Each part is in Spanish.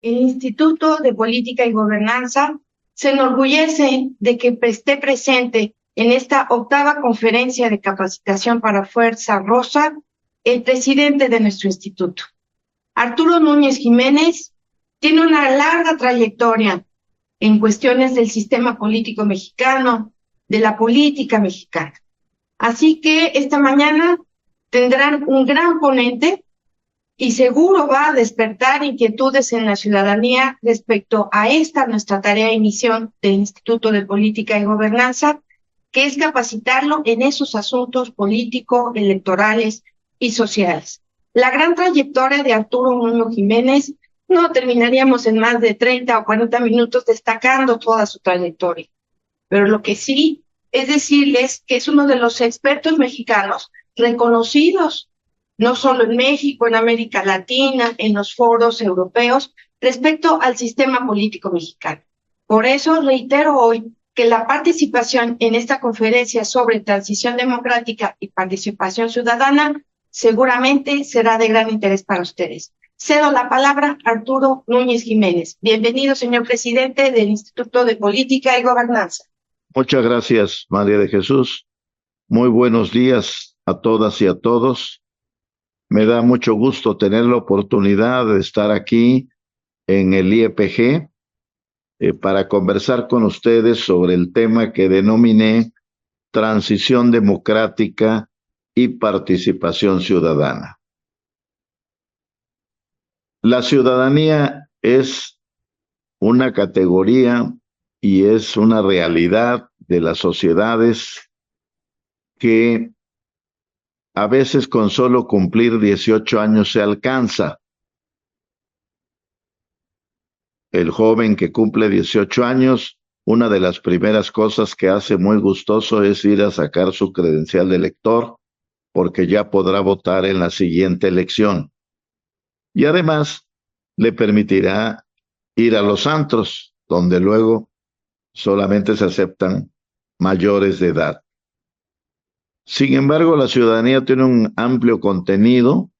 El Instituto de Política y Gobernanza se enorgullece de que esté presente en esta octava conferencia de capacitación para Fuerza Rosa el presidente de nuestro instituto. Arturo Núñez Jiménez tiene una larga trayectoria en cuestiones del sistema político mexicano, de la política mexicana. Así que esta mañana tendrán un gran ponente y seguro va a despertar inquietudes en la ciudadanía respecto a esta nuestra tarea y misión del Instituto de Política y Gobernanza, que es capacitarlo en esos asuntos políticos, electorales y sociales. La gran trayectoria de Arturo Núñez Jiménez no terminaríamos en más de 30 o 40 minutos destacando toda su trayectoria, pero lo que sí es decirles que es uno de los expertos mexicanos reconocidos no solo en México, en América Latina, en los foros europeos, respecto al sistema político mexicano. Por eso reitero hoy que la participación en esta conferencia sobre transición democrática y participación ciudadana seguramente será de gran interés para ustedes. Cedo la palabra a Arturo Núñez Jiménez. Bienvenido, señor presidente del Instituto de Política y Gobernanza. Muchas gracias, María de Jesús. Muy buenos días a todas y a todos. Me da mucho gusto tener la oportunidad de estar aquí en el IEPG para conversar con ustedes sobre el tema que denominé transición democrática y participación ciudadana. La ciudadanía es una categoría y es una realidad de las sociedades que a veces con solo cumplir 18 años se alcanza. El joven que cumple 18 años, una de las primeras cosas que hace muy gustoso es ir a sacar su credencial de elector, porque ya podrá votar en la siguiente elección. Y además le permitirá ir a los antros, donde luego solamente se aceptan mayores de edad. Sin embargo, la ciudadanía tiene un amplio contenido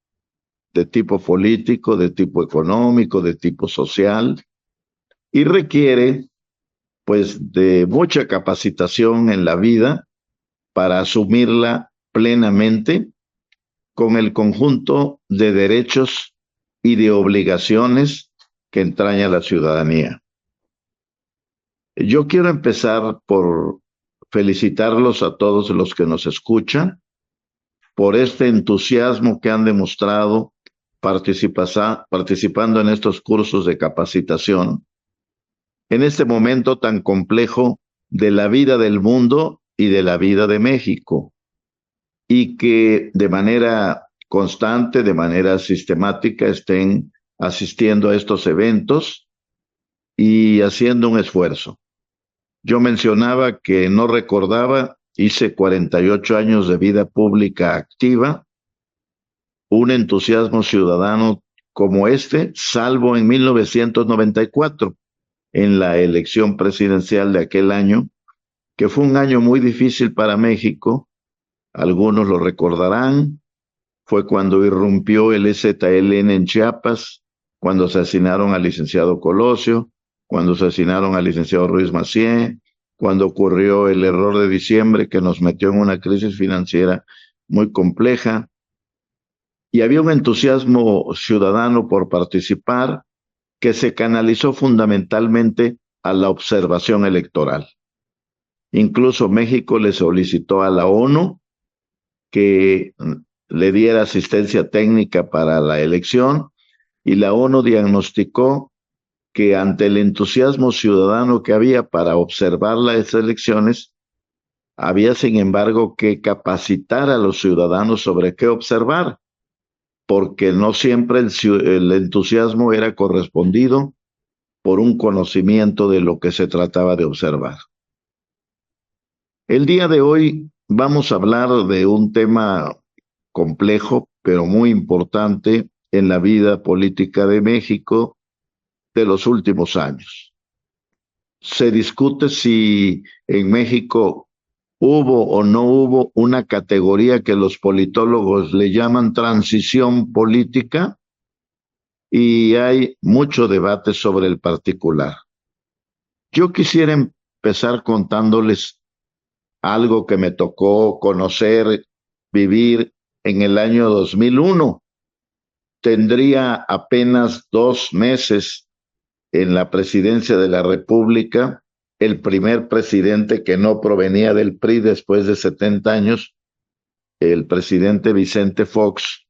de tipo político, de tipo económico, de tipo social, y requiere, pues, de mucha capacitación en la vida para asumirla plenamente con el conjunto de derechos y de obligaciones que entraña la ciudadanía. Yo quiero empezar por felicitarlos a todos los que nos escuchan por este entusiasmo que han demostrado participando en estos cursos de capacitación, en este momento tan complejo de la vida del mundo y de la vida de México, y que de manera constante, de manera sistemática, estén asistiendo a estos eventos y haciendo un esfuerzo. Yo mencionaba que no recordaba, hice 48 años de vida pública activa, un entusiasmo ciudadano como este, salvo en 1994, en la elección presidencial de aquel año, que fue un año muy difícil para México. Algunos lo recordarán, fue cuando irrumpió el EZLN en Chiapas, cuando asesinaron al licenciado Colosio, cuando asesinaron al licenciado Ruiz Massieu, cuando ocurrió el error de diciembre que nos metió en una crisis financiera muy compleja. Y había un entusiasmo ciudadano por participar que se canalizó fundamentalmente a la observación electoral. Incluso México le solicitó a la ONU que le diera asistencia técnica para la elección, y la ONU diagnosticó que ante el entusiasmo ciudadano que había para observar las elecciones, había sin embargo que capacitar a los ciudadanos sobre qué observar, porque no siempre el entusiasmo era correspondido por un conocimiento de lo que se trataba de observar. El día de hoy vamos a hablar de un tema complejo, pero muy importante en la vida política de México de los últimos años. Se discute si en México hubo o no hubo una categoría que los politólogos le llaman transición política, y hay mucho debate sobre el particular. Yo quisiera empezar contándoles algo que me tocó conocer, vivir en el año 2001. Tendría apenas 2 meses en la presidencia de la República, el primer presidente que no provenía del PRI después de 70 años, el presidente Vicente Fox,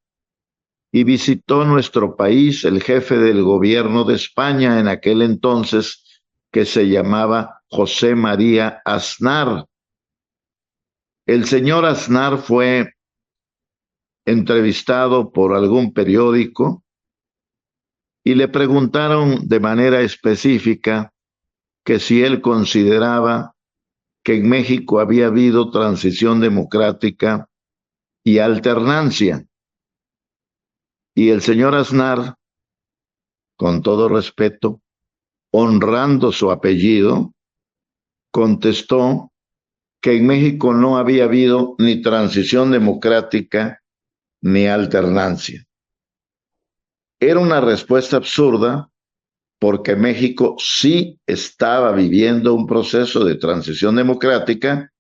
y visitó nuestro país el jefe del gobierno de España en aquel entonces, que se llamaba José María Aznar. El señor Aznar fue entrevistado por algún periódico y le preguntaron de manera específica que si él consideraba que en México había habido transición democrática y alternancia. Y el señor Aznar, con todo respeto, honrando su apellido, contestó que en México no había habido ni transición democrática ni alternancia. Era una respuesta absurda porque México sí estaba viviendo un proceso de transición democrática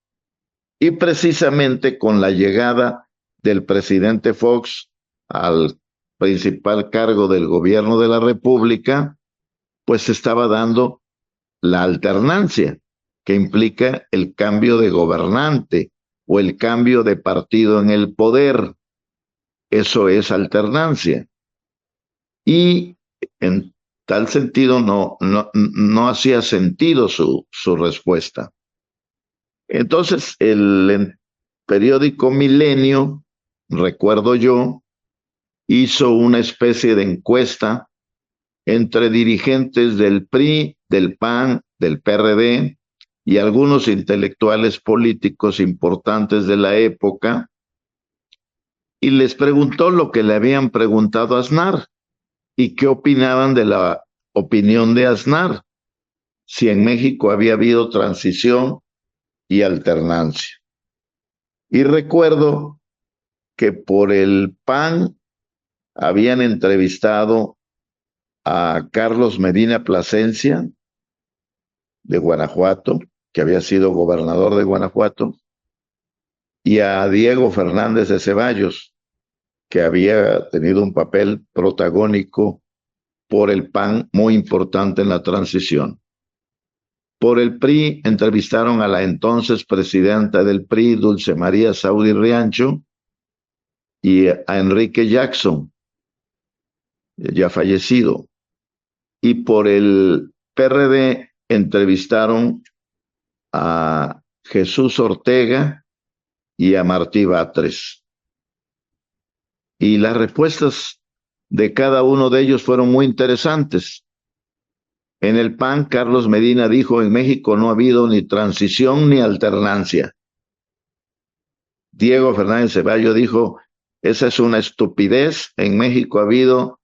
y precisamente con la llegada del presidente Fox al principal cargo del gobierno de la República, pues se estaba dando la alternancia, que implica el cambio de gobernante o el cambio de partido en el poder. Eso es alternancia. Y en tal sentido no hacía sentido su respuesta. Entonces, el periódico Milenio, recuerdo yo, hizo una especie de encuesta entre dirigentes del PRI, del PAN, del PRD y algunos intelectuales políticos importantes de la época, y les preguntó lo que le habían preguntado a Aznar y qué opinaban de la opinión de Aznar, si en México había habido transición y alternancia. Y recuerdo que por el PAN habían entrevistado a Carlos Medina Plasencia de Guanajuato, que había sido gobernador de Guanajuato, y a Diego Fernández de Ceballos, que había tenido un papel protagónico por el PAN muy importante en la transición. Por el PRI entrevistaron a la entonces presidenta del PRI, Dulce María Sauri Riancho, y a Enrique Jackson, ya fallecido. Y por el PRD entrevistaron a Jesús Ortega y a Martí Batres. Y las respuestas de cada uno de ellos fueron muy interesantes. En el PAN, Carlos Medina dijo: en México no ha habido ni transición ni alternancia. Diego Fernández Ceballos dijo: esa es una estupidez, en México ha habido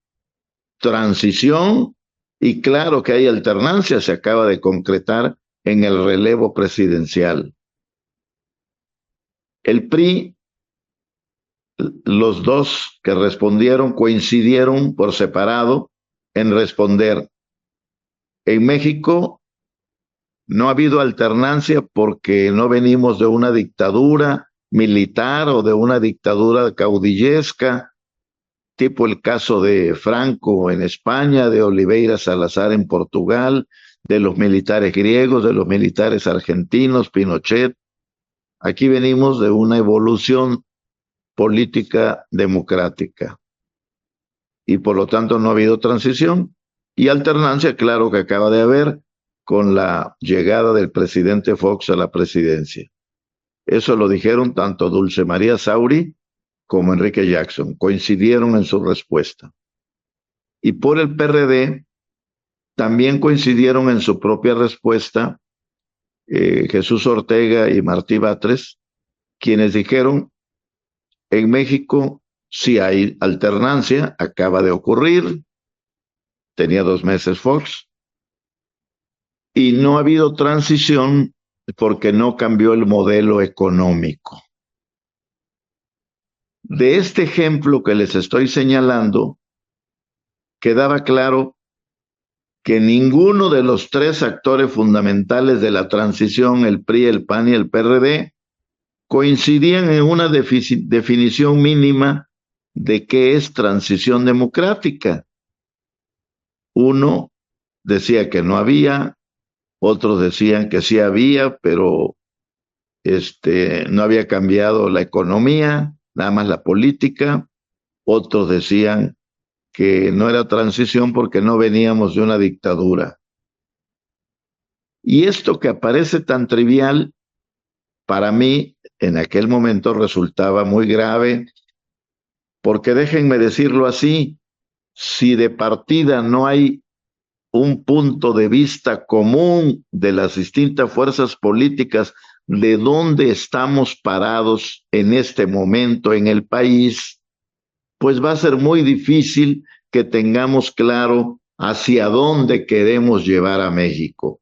transición y claro que hay alternancia, se acaba de concretar en el relevo presidencial. El PRI, los dos que respondieron coincidieron por separado en responder: en México no ha habido alternancia porque no venimos de una dictadura militar o de una dictadura caudillesca, tipo el caso de Franco en España, de Oliveira Salazar en Portugal, de los militares griegos, de los militares argentinos, Pinochet. Aquí venimos de una evolución política democrática y por lo tanto no ha habido transición y alternancia, claro que acaba de haber con la llegada del presidente Fox a la presidencia. Eso lo dijeron tanto Dulce María Sauri como Enrique Jackson, coincidieron en su respuesta. Y por el PRD también coincidieron en su propia respuesta Jesús Ortega y Martí Batres, quienes dijeron: en México sí hay alternancia, acaba de ocurrir, tenía 2 meses Fox, y no ha habido transición porque no cambió el modelo económico. De este ejemplo que les estoy señalando, quedaba claro que ninguno de los tres actores fundamentales de la transición, el PRI, el PAN y el PRD, coincidían en una definición mínima de qué es transición democrática. Uno decía que no había, otros decían que sí había, pero no había cambiado la economía, nada más la política. Otros decían que no era transición porque no veníamos de una dictadura. Y esto que aparece tan trivial, para mí en aquel momento resultaba muy grave, porque déjenme decirlo así, si de partida no hay un punto de vista común de las distintas fuerzas políticas de dónde estamos parados en este momento en el país, pues va a ser muy difícil que tengamos claro hacia dónde queremos llevar a México.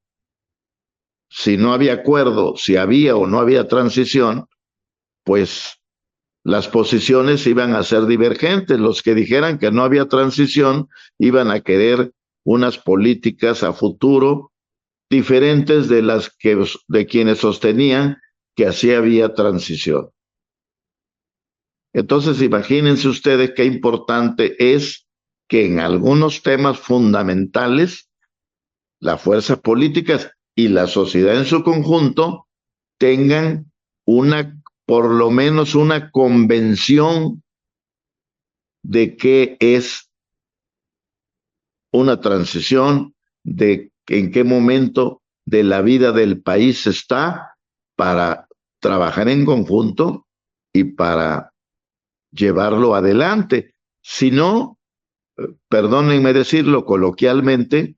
Si no había acuerdo, si había o no había transición, pues las posiciones iban a ser divergentes. Los que dijeran que no había transición iban a querer unas políticas a futuro diferentes de quienes sostenían que así había transición. Entonces, imagínense ustedes qué importante es que en algunos temas fundamentales las fuerzas políticas y la sociedad en su conjunto tengan por lo menos una convención de qué es una transición, de en qué momento de la vida del país está para trabajar en conjunto y para llevarlo adelante. Si no, perdónenme decirlo coloquialmente,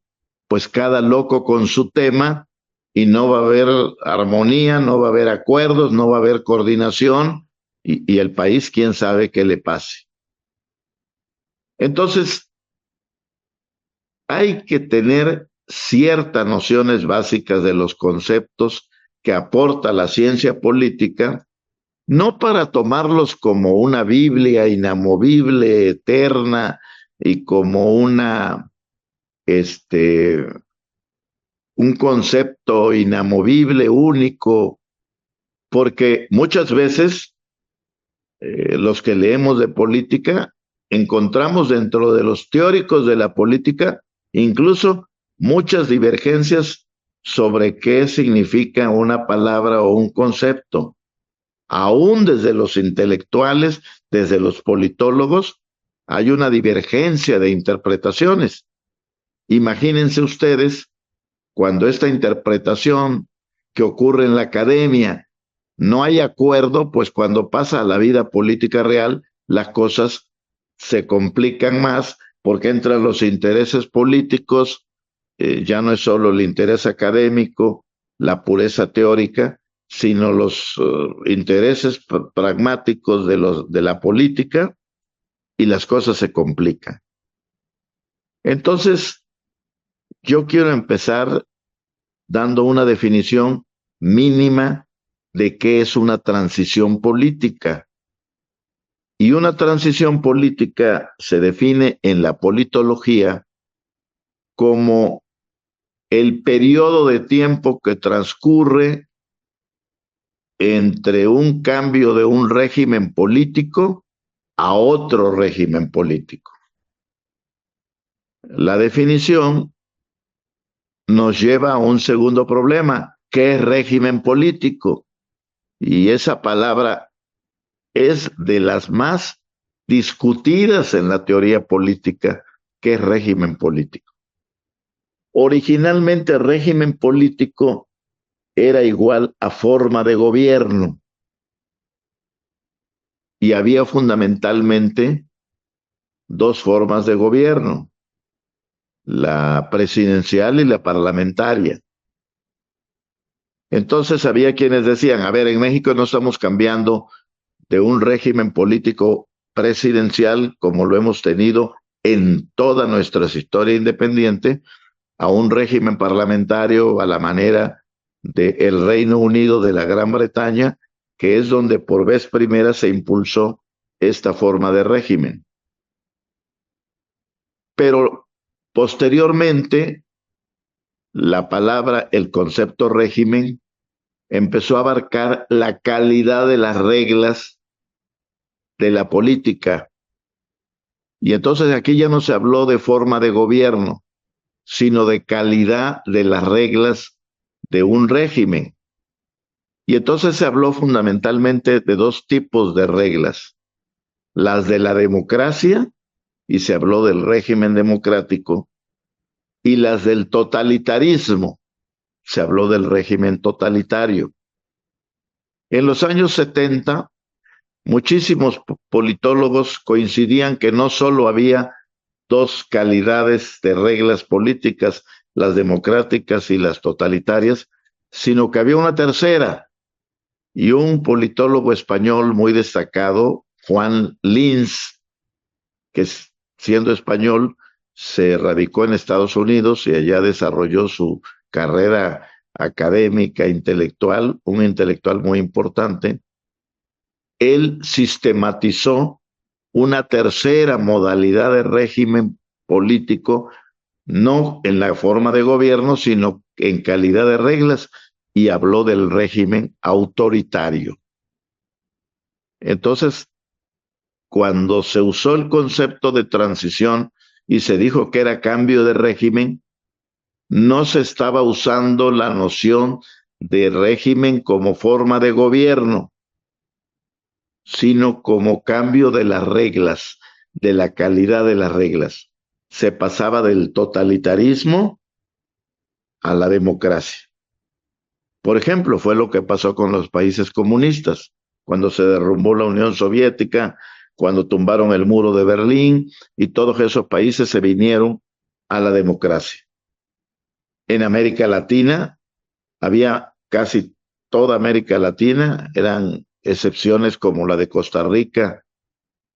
pues cada loco con su tema y no va a haber armonía, no va a haber acuerdos, no va a haber coordinación y el país, quién sabe qué le pase. Entonces, hay que tener ciertas nociones básicas de los conceptos que aporta la ciencia política, no para tomarlos como una Biblia inamovible, eterna, y como un concepto inamovible, único, porque muchas veces los que leemos de política encontramos dentro de los teóricos de la política incluso muchas divergencias sobre qué significa una palabra o un concepto. Aún desde los intelectuales, desde los politólogos, hay una divergencia de interpretaciones. Imagínense ustedes cuando esta interpretación que ocurre en la academia no hay acuerdo, pues cuando pasa a la vida política real, las cosas se complican más porque entran los intereses políticos, ya no es solo el interés académico, la pureza teórica, sino los intereses pragmáticos de la política y las cosas se complican. Entonces, yo quiero empezar dando una definición mínima de qué es una transición política. Y una transición política se define en la politología como el periodo de tiempo que transcurre entre un cambio de un régimen político a otro régimen político. La definición nos lleva a un segundo problema, ¿qué es régimen político? Y esa palabra es de las más discutidas en la teoría política, ¿qué es régimen político? Originalmente, régimen político era igual a forma de gobierno y había fundamentalmente dos formas de gobierno, la presidencial y la parlamentaria. Entonces había quienes decían, a ver, en México no estamos cambiando de un régimen político presidencial como lo hemos tenido en toda nuestra historia independiente, a un régimen parlamentario a la manera del Reino Unido de la Gran Bretaña, que es donde por vez primera se impulsó esta forma de régimen. Pero posteriormente, el concepto régimen, empezó a abarcar la calidad de las reglas de la política. Y entonces aquí ya no se habló de forma de gobierno, sino de calidad de las reglas de un régimen. Y entonces se habló fundamentalmente de dos tipos de reglas: las de la democracia, y se habló del régimen democrático, y las del totalitarismo, se habló del régimen totalitario. En los años 70, muchísimos politólogos coincidían que no solo había dos calidades de reglas políticas, las democráticas y las totalitarias, sino que había una tercera. Y un politólogo español muy destacado, Juan Lins, que siendo español se radicó en Estados Unidos y allá desarrolló su carrera académica, intelectual, un intelectual muy importante. Él sistematizó una tercera modalidad de régimen político, no en la forma de gobierno, sino en calidad de reglas, y habló del régimen autoritario. Entonces, cuando se usó el concepto de transición y se dijo que era cambio de régimen, no se estaba usando la noción de régimen como forma de gobierno, sino como cambio de las reglas, de la calidad de las reglas. Se pasaba del totalitarismo a la democracia. Por ejemplo, fue lo que pasó con los países comunistas, cuando se derrumbó la Unión Soviética, cuando tumbaron el muro de Berlín, y todos esos países se vinieron a la democracia. En América Latina, había casi toda América Latina, eran excepciones como la de Costa Rica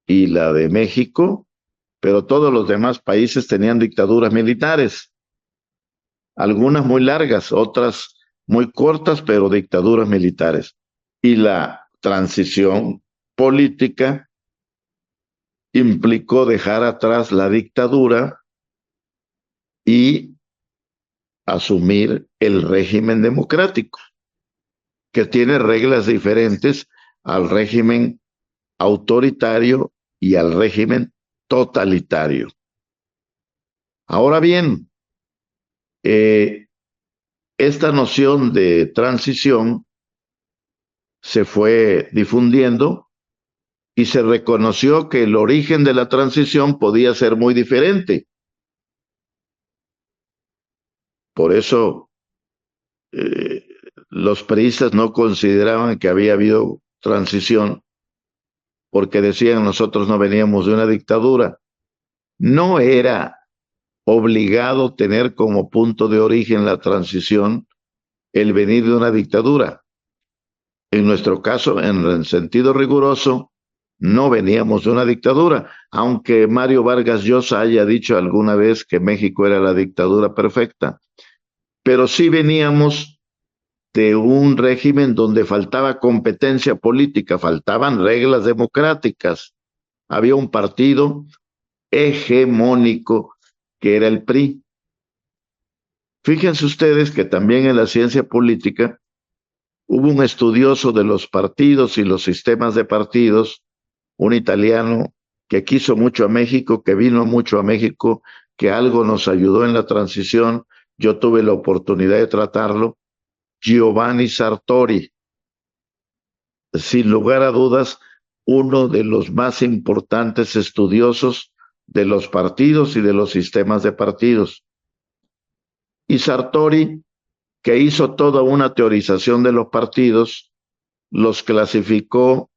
y la de México, pero todos los demás países tenían dictaduras militares, algunas muy largas, otras muy cortas, pero dictaduras militares. Y la transición política implicó dejar atrás la dictadura y asumir el régimen democrático, que tiene reglas diferentes al régimen autoritario y al régimen totalitario. Ahora bien, esta noción de transición se fue difundiendo y se reconoció que el origen de la transición podía ser muy diferente. Por eso los priistas no consideraban que había habido transición, porque decían: nosotros no veníamos de una dictadura. No era obligado tener como punto de origen la transición el venir de una dictadura. En nuestro caso, en el sentido riguroso, no veníamos de una dictadura, aunque Mario Vargas Llosa haya dicho alguna vez que México era la dictadura perfecta, pero sí veníamos de un régimen donde faltaba competencia política, faltaban reglas democráticas. Había un partido hegemónico que era el PRI. Fíjense ustedes que también en la ciencia política hubo un estudioso de los partidos y los sistemas de partidos, un italiano que quiso mucho a México, que vino mucho a México, que algo nos ayudó en la transición. Yo tuve la oportunidad de tratarlo, Giovanni Sartori. Sin lugar a dudas, uno de los más importantes estudiosos de los partidos y de los sistemas de partidos. Y Sartori, que hizo toda una teorización de los partidos, los clasificó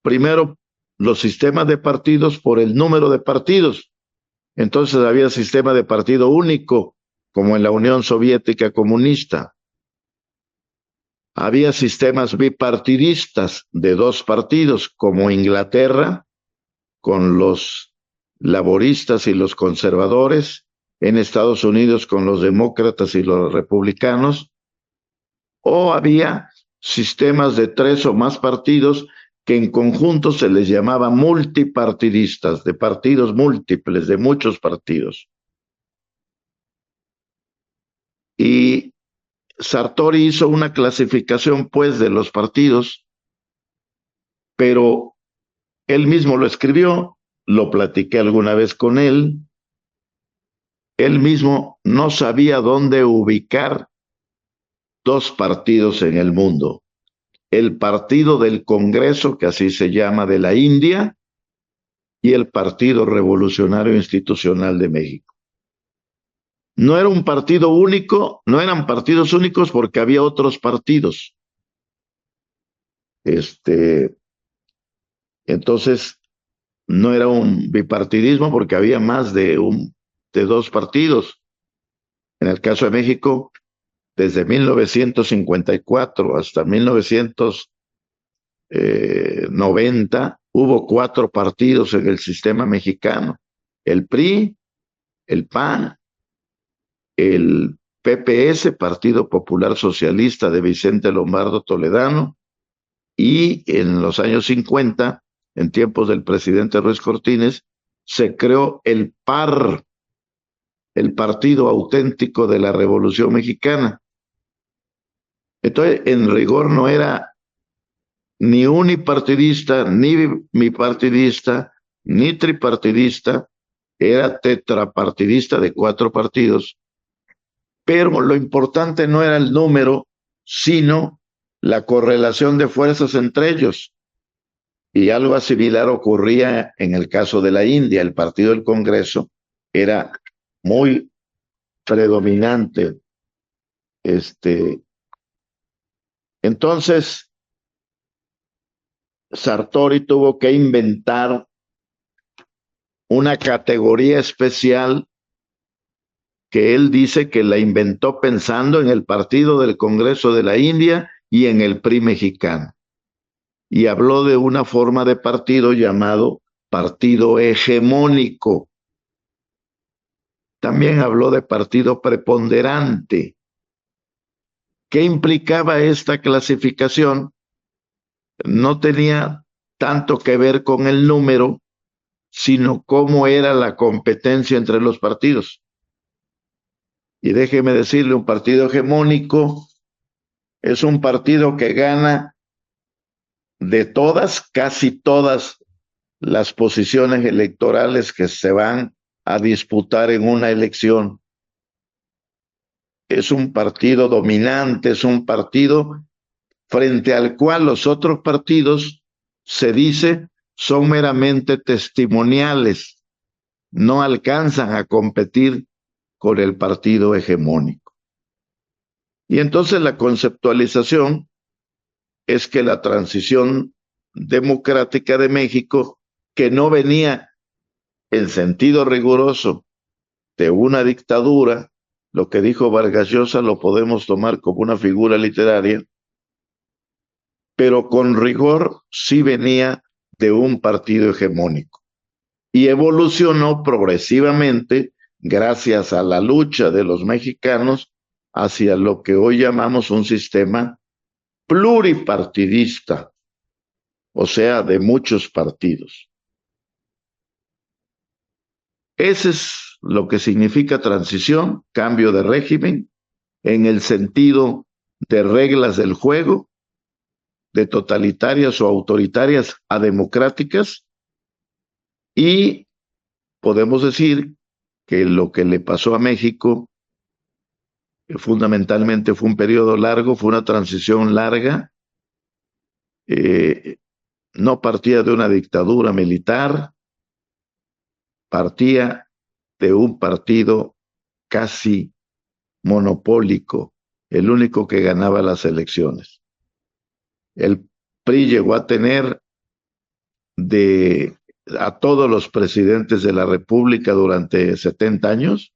primero los sistemas de partidos por el número de partidos. Entonces había sistema de partido único, como en la Unión Soviética comunista. Había sistemas bipartidistas de dos partidos, como Inglaterra, con los laboristas y los conservadores, en Estados Unidos con los demócratas y los republicanos, o había sistemas de tres o más partidos que en conjunto se les llamaba multipartidistas, de partidos múltiples, de muchos partidos. Y Sartori hizo una clasificación, pues, de los partidos, pero él mismo lo escribió, lo platiqué alguna vez con él mismo no sabía dónde ubicar dos partidos en el mundo. El Partido del Congreso, que así se llama, de la India, y el Partido Revolucionario Institucional de México. No era un partido único, no eran partidos únicos porque había otros partidos. Entonces, no era un bipartidismo porque había más de dos partidos. En el caso de México, desde 1954 hasta 1990, hubo 4 partidos en el sistema mexicano: el PRI, el PAN, el PPS, Partido Popular Socialista de Vicente Lombardo Toledano, y en los años 50, en tiempos del presidente Ruiz Cortines, se creó el PAR, el Partido Auténtico de la Revolución Mexicana. Entonces, en rigor no era ni unipartidista, ni bipartidista, ni tripartidista, era tetrapartidista de 4 partidos, pero lo importante no era el número, sino la correlación de fuerzas entre ellos. Y algo similar ocurría en el caso de la India. El Partido del Congreso era muy predominante. Entonces, Sartori tuvo que inventar una categoría especial que él dice que la inventó pensando en el Partido del Congreso de la India y en el PRI mexicano. Y habló de una forma de partido llamado partido hegemónico. También habló de partido preponderante. ¿Qué implicaba esta clasificación? No tenía tanto que ver con el número, sino cómo era la competencia entre los partidos. Y déjeme decirle, un partido hegemónico es un partido que gana de casi todas las posiciones electorales que se van a disputar en una elección. Es un partido dominante, es un partido frente al cual los otros partidos, se dice, son meramente testimoniales, no alcanzan a competir con el partido hegemónico. Y entonces la conceptualización es que la transición democrática de México, que no venía en sentido riguroso de una dictadura, lo que dijo Vargas Llosa lo podemos tomar como una figura literaria, pero con rigor sí venía de un partido hegemónico y evolucionó progresivamente gracias a la lucha de los mexicanos hacia lo que hoy llamamos un sistema pluripartidista, o sea, de muchos partidos. Ese es lo que significa transición, cambio de régimen, en el sentido de reglas del juego, de totalitarias o autoritarias a democráticas, y podemos decir que lo que le pasó a México fundamentalmente fue un periodo largo, fue una transición larga, no partía de una dictadura militar, partía de un partido casi monopólico, el único que ganaba las elecciones. El PRI llegó a tener a todos los presidentes de la República durante 70 años.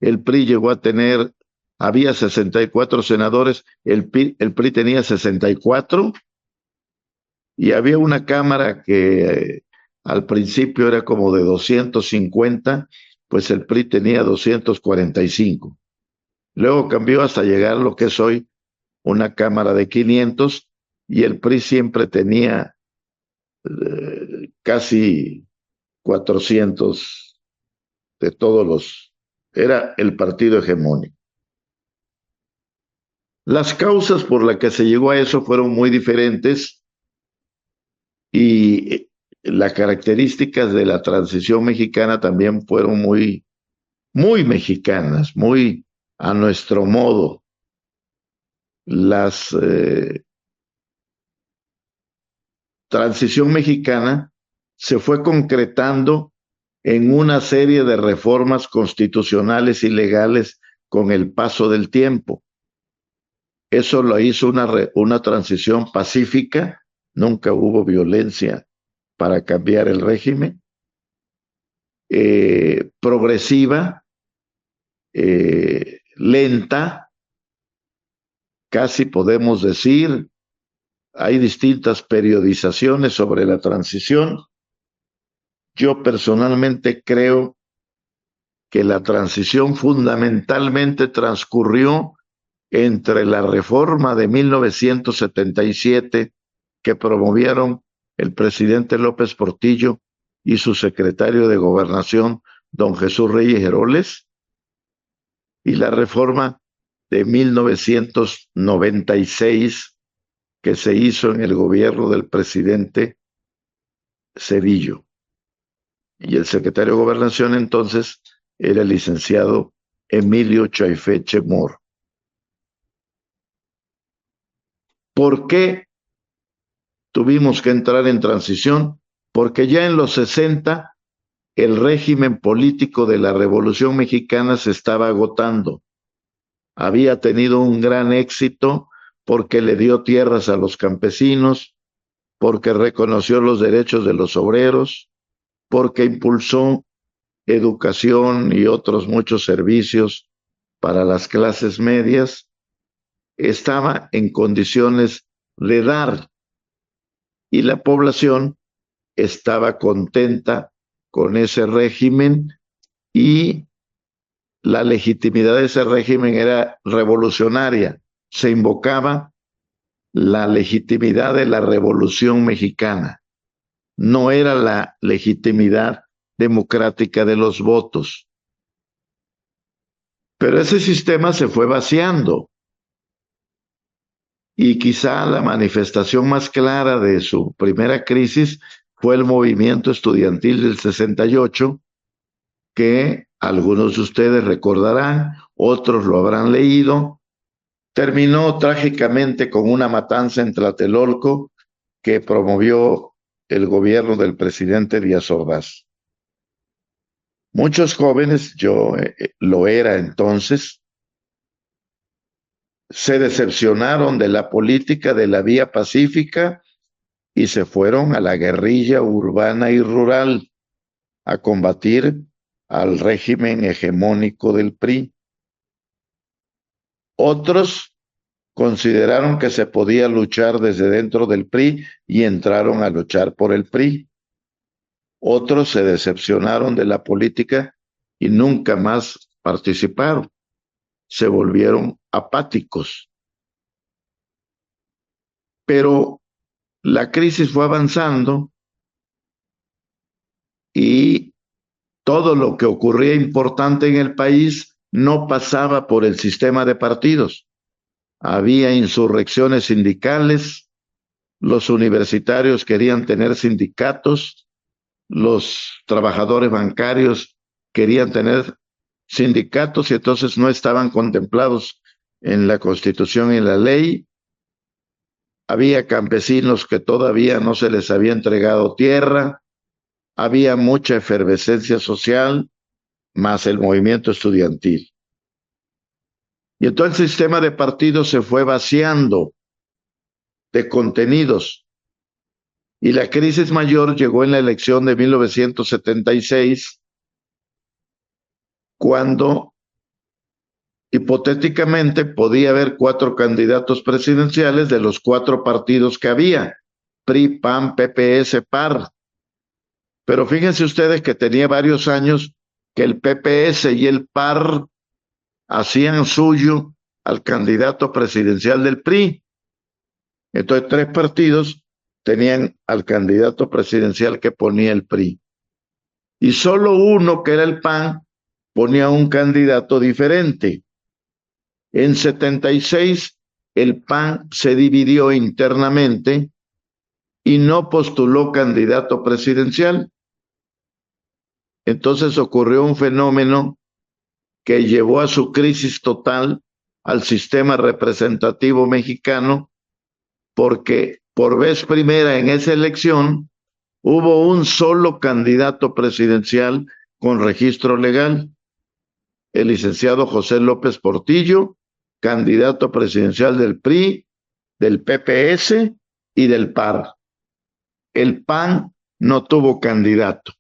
El PRI llegó a tener, había 64 senadores, el PRI tenía 64, y había una cámara que al principio era como de 250, pues el PRI tenía 245. Luego cambió hasta llegar a lo que es hoy una cámara de 500, y el PRI siempre tenía casi 400 de todos los... Era el partido hegemónico. Las causas por las que se llegó a eso fueron muy diferentes y las características de la transición mexicana también fueron muy, muy mexicanas, muy a nuestro modo. Las transición mexicana se fue concretando en una serie de reformas constitucionales y legales con el paso del tiempo. Eso lo hizo una transición pacífica, nunca hubo violencia para cambiar el régimen, progresiva, lenta, casi podemos decir, hay distintas periodizaciones sobre la transición. Yo personalmente creo que la transición fundamentalmente transcurrió entre la reforma de 1977 que promovieron el presidente López Portillo y su secretario de Gobernación, don Jesús Reyes Heroles, y la reforma de 1996 que se hizo en el gobierno del presidente Cedillo. Y el secretario de Gobernación entonces era el licenciado Emilio Chaifeche Mor. ¿Por qué tuvimos que entrar en transición? Porque ya en los 60 el régimen político de la Revolución Mexicana se estaba agotando. Había tenido un gran éxito porque le dio tierras a los campesinos, porque reconoció los derechos de los obreros, porque impulsó educación y otros muchos servicios para las clases medias. Estaba en condiciones de dar y la población estaba contenta con ese régimen y la legitimidad de ese régimen era revolucionaria. Se invocaba la legitimidad de la Revolución Mexicana. No era la legitimidad democrática de los votos. Pero ese sistema se fue vaciando. Y quizá la manifestación más clara de su primera crisis fue el movimiento estudiantil del 68, que algunos de ustedes recordarán, otros lo habrán leído. Terminó trágicamente con una matanza en Tlatelolco que promovió el gobierno del presidente Díaz Ordaz. Muchos jóvenes, yo lo era entonces, se decepcionaron de la política de la vía pacífica y se fueron a la guerrilla urbana y rural a combatir al régimen hegemónico del PRI. Otros consideraron que se podía luchar desde dentro del PRI y entraron a luchar por el PRI. Otros se decepcionaron de la política y nunca más participaron. Se volvieron apáticos. Pero la crisis fue avanzando y todo lo que ocurría importante en el país no pasaba por el sistema de partidos. Había insurrecciones sindicales, los universitarios querían tener sindicatos, los trabajadores bancarios querían tener sindicatos y entonces no estaban contemplados en la Constitución y en la ley. Había campesinos que todavía no se les había entregado tierra, había mucha efervescencia social, más el movimiento estudiantil. Y entonces el sistema de partidos se fue vaciando de contenidos. Y la crisis mayor llegó en la elección de 1976, cuando hipotéticamente podía haber 4 candidatos presidenciales de los 4 partidos que había, PRI, PAN, PPS, PAR. Pero fíjense ustedes que tenía varios años que el PPS y el PAR hacían suyo al candidato presidencial del PRI. Entonces 3 partidos tenían al candidato presidencial que ponía el PRI. Y solo uno, que era el PAN, ponía un candidato diferente. En 76, el PAN se dividió internamente y no postuló candidato presidencial. Entonces ocurrió un fenómeno que llevó a su crisis total al sistema representativo mexicano, porque por vez primera en esa elección hubo un solo candidato presidencial con registro legal, el licenciado José López Portillo, candidato presidencial del PRI, del PPS y del PAR. El PAN no tuvo candidato.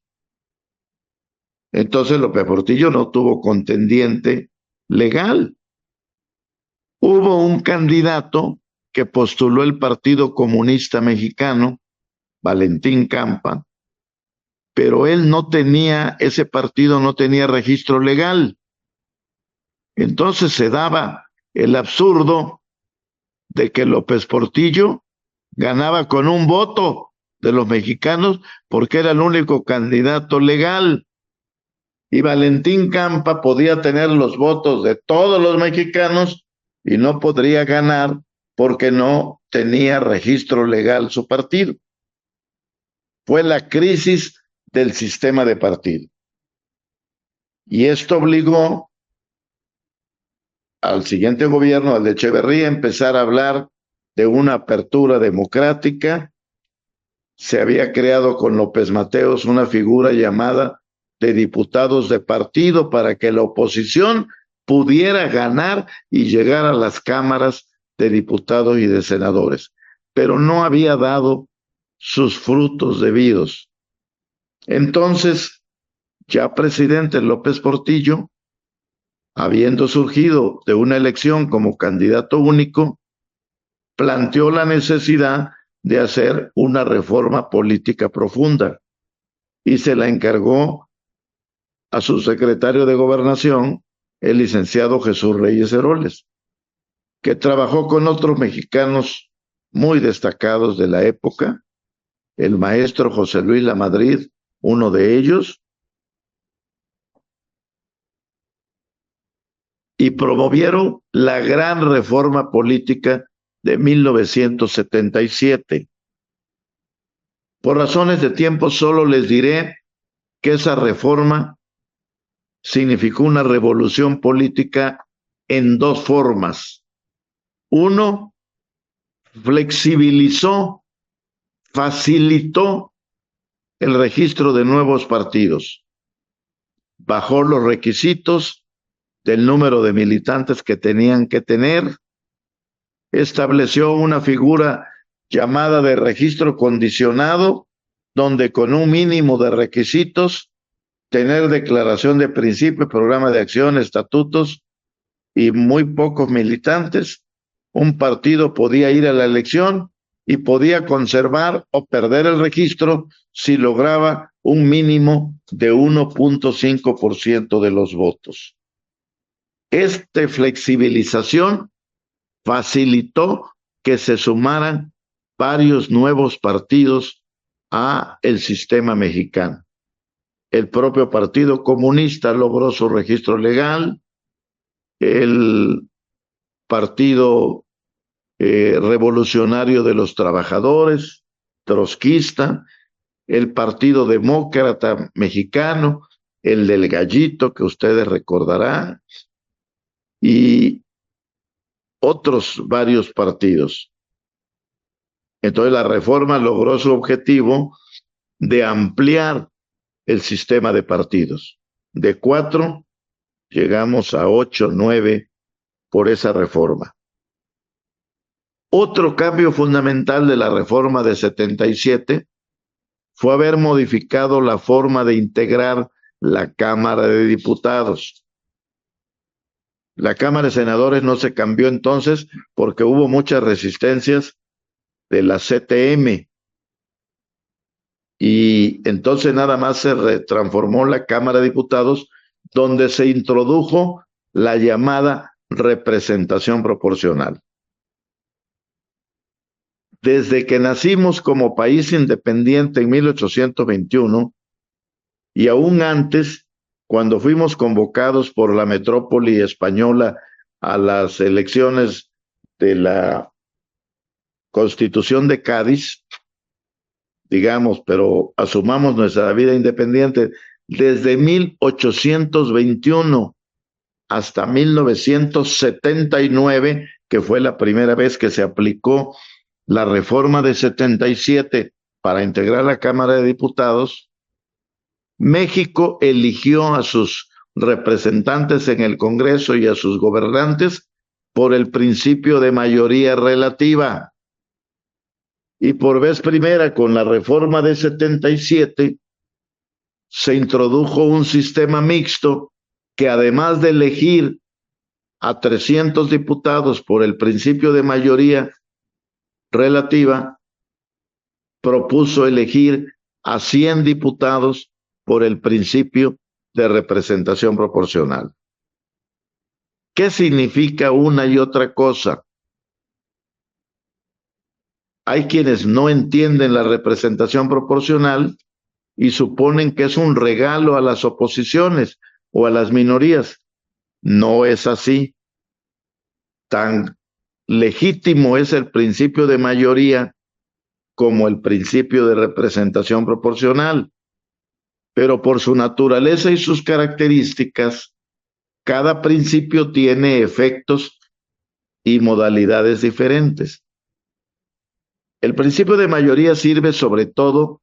Entonces López Portillo no tuvo contendiente legal. Hubo un candidato que postuló el Partido Comunista Mexicano, Valentín Campa, pero él no tenía, ese partido no tenía registro legal. Entonces se daba el absurdo de que López Portillo ganaba con un voto de los mexicanos porque era el único candidato legal. Y Valentín Campa podía tener los votos de todos los mexicanos y no podría ganar porque no tenía registro legal su partido. Fue la crisis del sistema de partido. Y esto obligó al siguiente gobierno, al de Echeverría, a empezar a hablar de una apertura democrática. Se había creado con López Mateos una figura llamada de diputados de partido para que la oposición pudiera ganar y llegar a las cámaras de diputados y de senadores, pero no había dado sus frutos debidos. Entonces, ya presidente López Portillo, habiendo surgido de una elección como candidato único, planteó la necesidad de hacer una reforma política profunda y se la encargó a su secretario de Gobernación, el licenciado Jesús Reyes Heroles, que trabajó con otros mexicanos muy destacados de la época, el maestro José Luis Lamadrid, uno de ellos, y promovieron la gran reforma política de 1977. Por razones de tiempo solo les diré que esa reforma significó una revolución política en dos formas. Uno, flexibilizó, facilitó el registro de nuevos partidos, bajó los requisitos del número de militantes que tenían que tener, estableció una figura llamada de registro condicionado, donde con un mínimo de requisitos, tener declaración de principio, programa de acción, estatutos y muy pocos militantes, un partido podía ir a la elección y podía conservar o perder el registro si lograba un mínimo de 1.5% de los votos. Esta flexibilización facilitó que se sumaran varios nuevos partidos a el sistema mexicano. El propio Partido Comunista logró su registro legal, el Partido Revolucionario de los Trabajadores, trotskista, el Partido Demócrata Mexicano, el del Gallito, que ustedes recordarán, y otros varios partidos. Entonces la reforma logró su objetivo de ampliar el sistema de partidos. De 4 llegamos a 8, 9 por esa reforma. Otro cambio fundamental de la reforma de 77 fue haber modificado la forma de integrar la Cámara de Diputados. La Cámara de Senadores no se cambió entonces porque hubo muchas resistencias de la CTM. Y entonces nada más se transformó la Cámara de Diputados, donde se introdujo la llamada representación proporcional. desde que nacimos como país independiente en 1821 y aún antes, cuando fuimos convocados por la metrópoli española a las elecciones de la Constitución de Cádiz, digamos, pero asumamos nuestra vida independiente, desde 1821 hasta 1979, que fue la primera vez que se aplicó la reforma de 77 para integrar la Cámara de Diputados, México eligió a sus representantes en el Congreso y a sus gobernantes por el principio de mayoría relativa. Y por vez primera, con la reforma de 77, se introdujo un sistema mixto que, además de elegir a 300 diputados por el principio de mayoría relativa, propuso elegir a 100 diputados por el principio de representación proporcional. ¿Qué significa una y otra cosa? Hay quienes no entienden la representación proporcional y suponen que es un regalo a las oposiciones o a las minorías. No es así. Tan legítimo es el principio de mayoría como el principio de representación proporcional. Pero por su naturaleza y sus características, cada principio tiene efectos y modalidades diferentes. El principio de mayoría sirve sobre todo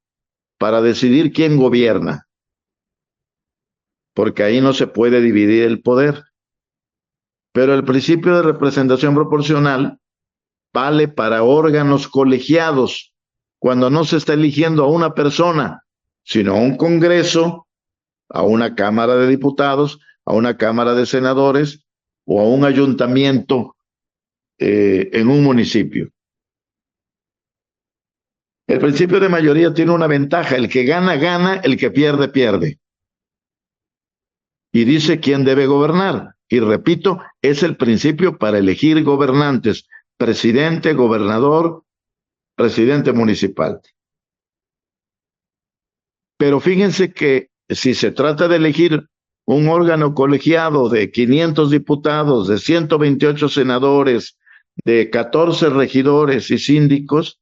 para decidir quién gobierna, porque ahí no se puede dividir el poder. Pero el principio de representación proporcional vale para órganos colegiados, cuando no se está eligiendo a una persona, sino a un Congreso, a una Cámara de Diputados, a una Cámara de Senadores o a un ayuntamiento en un municipio. El principio de mayoría tiene una ventaja: el que gana, gana; el que pierde, pierde. Y dice quién debe gobernar. Y repito, es el principio para elegir gobernantes: presidente, gobernador, presidente municipal. Pero fíjense que si se trata de elegir un órgano colegiado de 500 diputados, de 128 senadores, de 14 regidores y síndicos,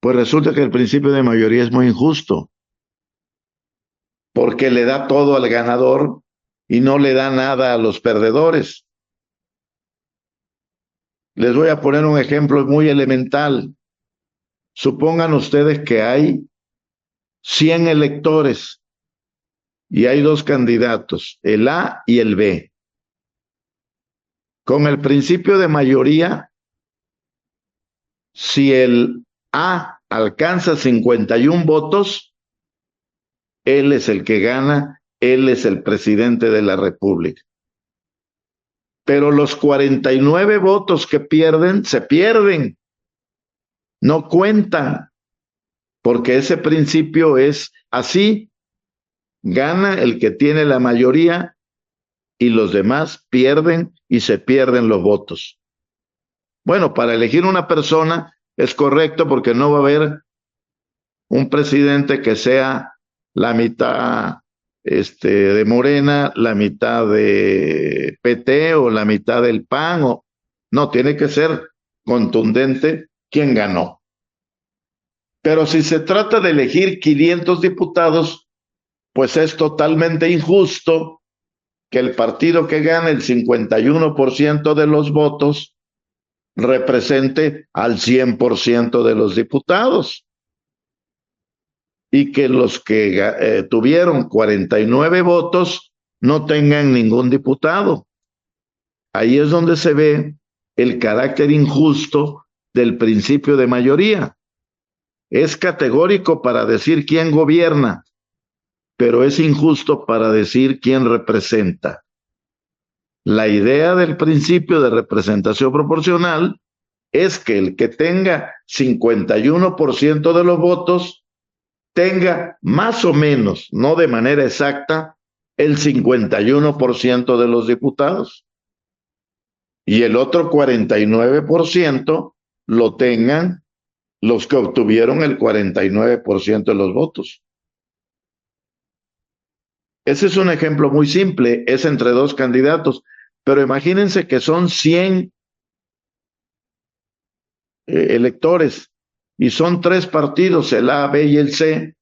pues resulta que el principio de mayoría es muy injusto, porque le da todo al ganador y no le da nada a los perdedores. Les voy a poner un ejemplo muy elemental. Supongan ustedes que hay 100 electores y hay dos candidatos, el A y el B. Con el principio de mayoría, si el A alcanza 51 votos, él es el que gana, él es el presidente de la República. Pero los 49 votos que pierden, se pierden, no cuentan, porque ese principio es así: gana el que tiene la mayoría y los demás pierden y se pierden los votos. Bueno, para elegir una persona es correcto, porque no va a haber un presidente que sea la mitad de Morena, la mitad de PT o la mitad del PAN. No, tiene que ser contundente quién ganó. Pero si se trata de elegir 500 diputados, pues es totalmente injusto que el partido que gane el 51% de los votos represente al 100% de los diputados, y que los que tuvieron 49 votos no tengan ningún diputado. Ahí es donde se ve el carácter injusto del principio de mayoría. Es categórico para decir quién gobierna, pero es injusto para decir quién representa. La idea del principio de representación proporcional es que el que tenga 51% de los votos tenga más o menos, no de manera exacta, el 51% de los diputados, y el otro 49% lo tengan los que obtuvieron el 49% de los votos. Ese es un ejemplo muy simple, es entre dos candidatos, pero imagínense que son 100 electores y son 3 partidos, el A, B y el C.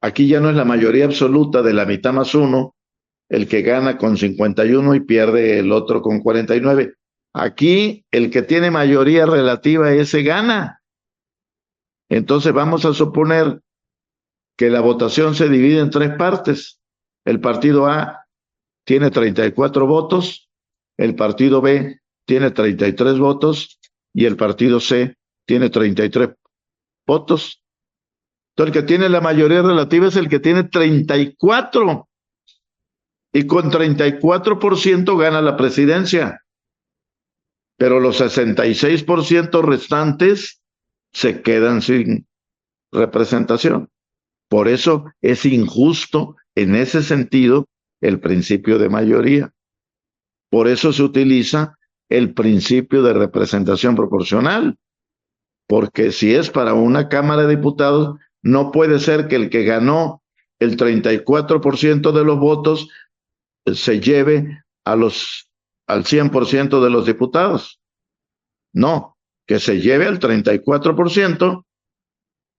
Aquí ya no es la mayoría absoluta de la mitad más uno, el que gana con 51 y pierde el otro con 49. Aquí el que tiene mayoría relativa, ese gana. Entonces vamos a suponer que la votación se divide en 3 partes. El partido A tiene 34 votos, el partido B tiene 33 votos y el partido C tiene 33 votos. Entonces el que tiene la mayoría relativa es el que tiene 34 y con 34% gana la presidencia. Pero los 66% restantes se quedan sin representación. Por eso es injusto en ese sentido el principio de mayoría. Por eso se utiliza el principio de representación proporcional, porque si es para una Cámara de Diputados, no puede ser que el que ganó el 34% de los votos se lleve al 100% de los diputados. No, que se lleve al 34%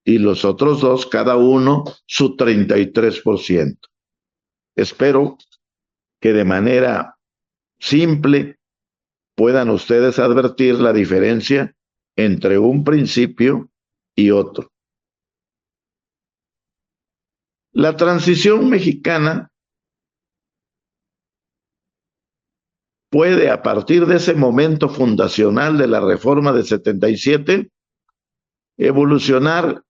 y los otros dos, cada uno, su 33%. Espero que de manera simple puedan ustedes advertir la diferencia entre un principio y otro. La transición mexicana puede, a partir de ese momento fundacional de la reforma de 77, evolucionar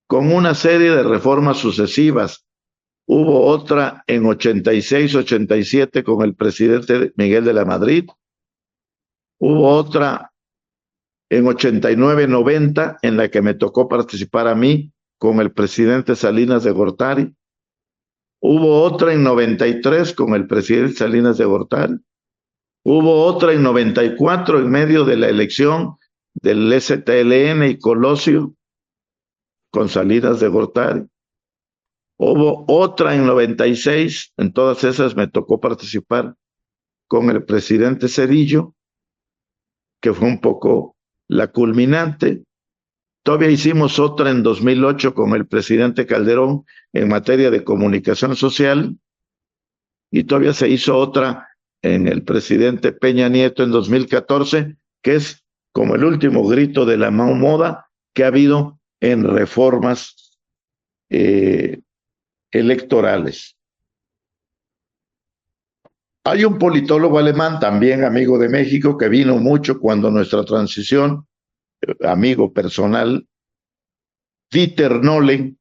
con una serie de reformas sucesivas. Hubo otra en 86-87 con el presidente Miguel de la Madrid. Hubo otra en 89-90 en la que me tocó participar a mí con el presidente Salinas de Gortari. Hubo otra en 93 con el presidente Salinas de Gortari. Hubo otra en 94 en medio de la elección del STLN y Colosio con Salinas de Gortari. Hubo otra en 96, en todas esas me tocó participar con el presidente Zedillo, que fue un poco la culminante. Todavía hicimos otra en 2008 con el presidente Calderón en materia de comunicación social, y todavía se hizo otra en el presidente Peña Nieto en 2014, que es como el último grito de la moda que ha habido en reformas electorales. Hay un politólogo alemán, también amigo de México, que vino mucho cuando nuestra transición, amigo personal, Dieter Nolen,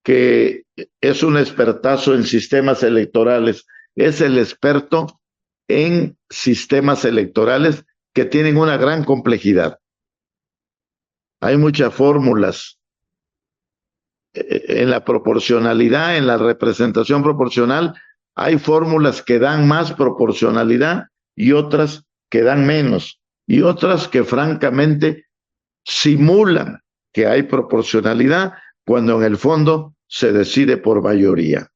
que es un expertazo en sistemas electorales, es el experto en sistemas electorales que tienen una gran complejidad. Hay muchas fórmulas en la proporcionalidad, en la representación proporcional. Hay fórmulas que dan más proporcionalidad y otras que dan menos, y otras que francamente simulan que hay proporcionalidad cuando en el fondo se decide por mayoría.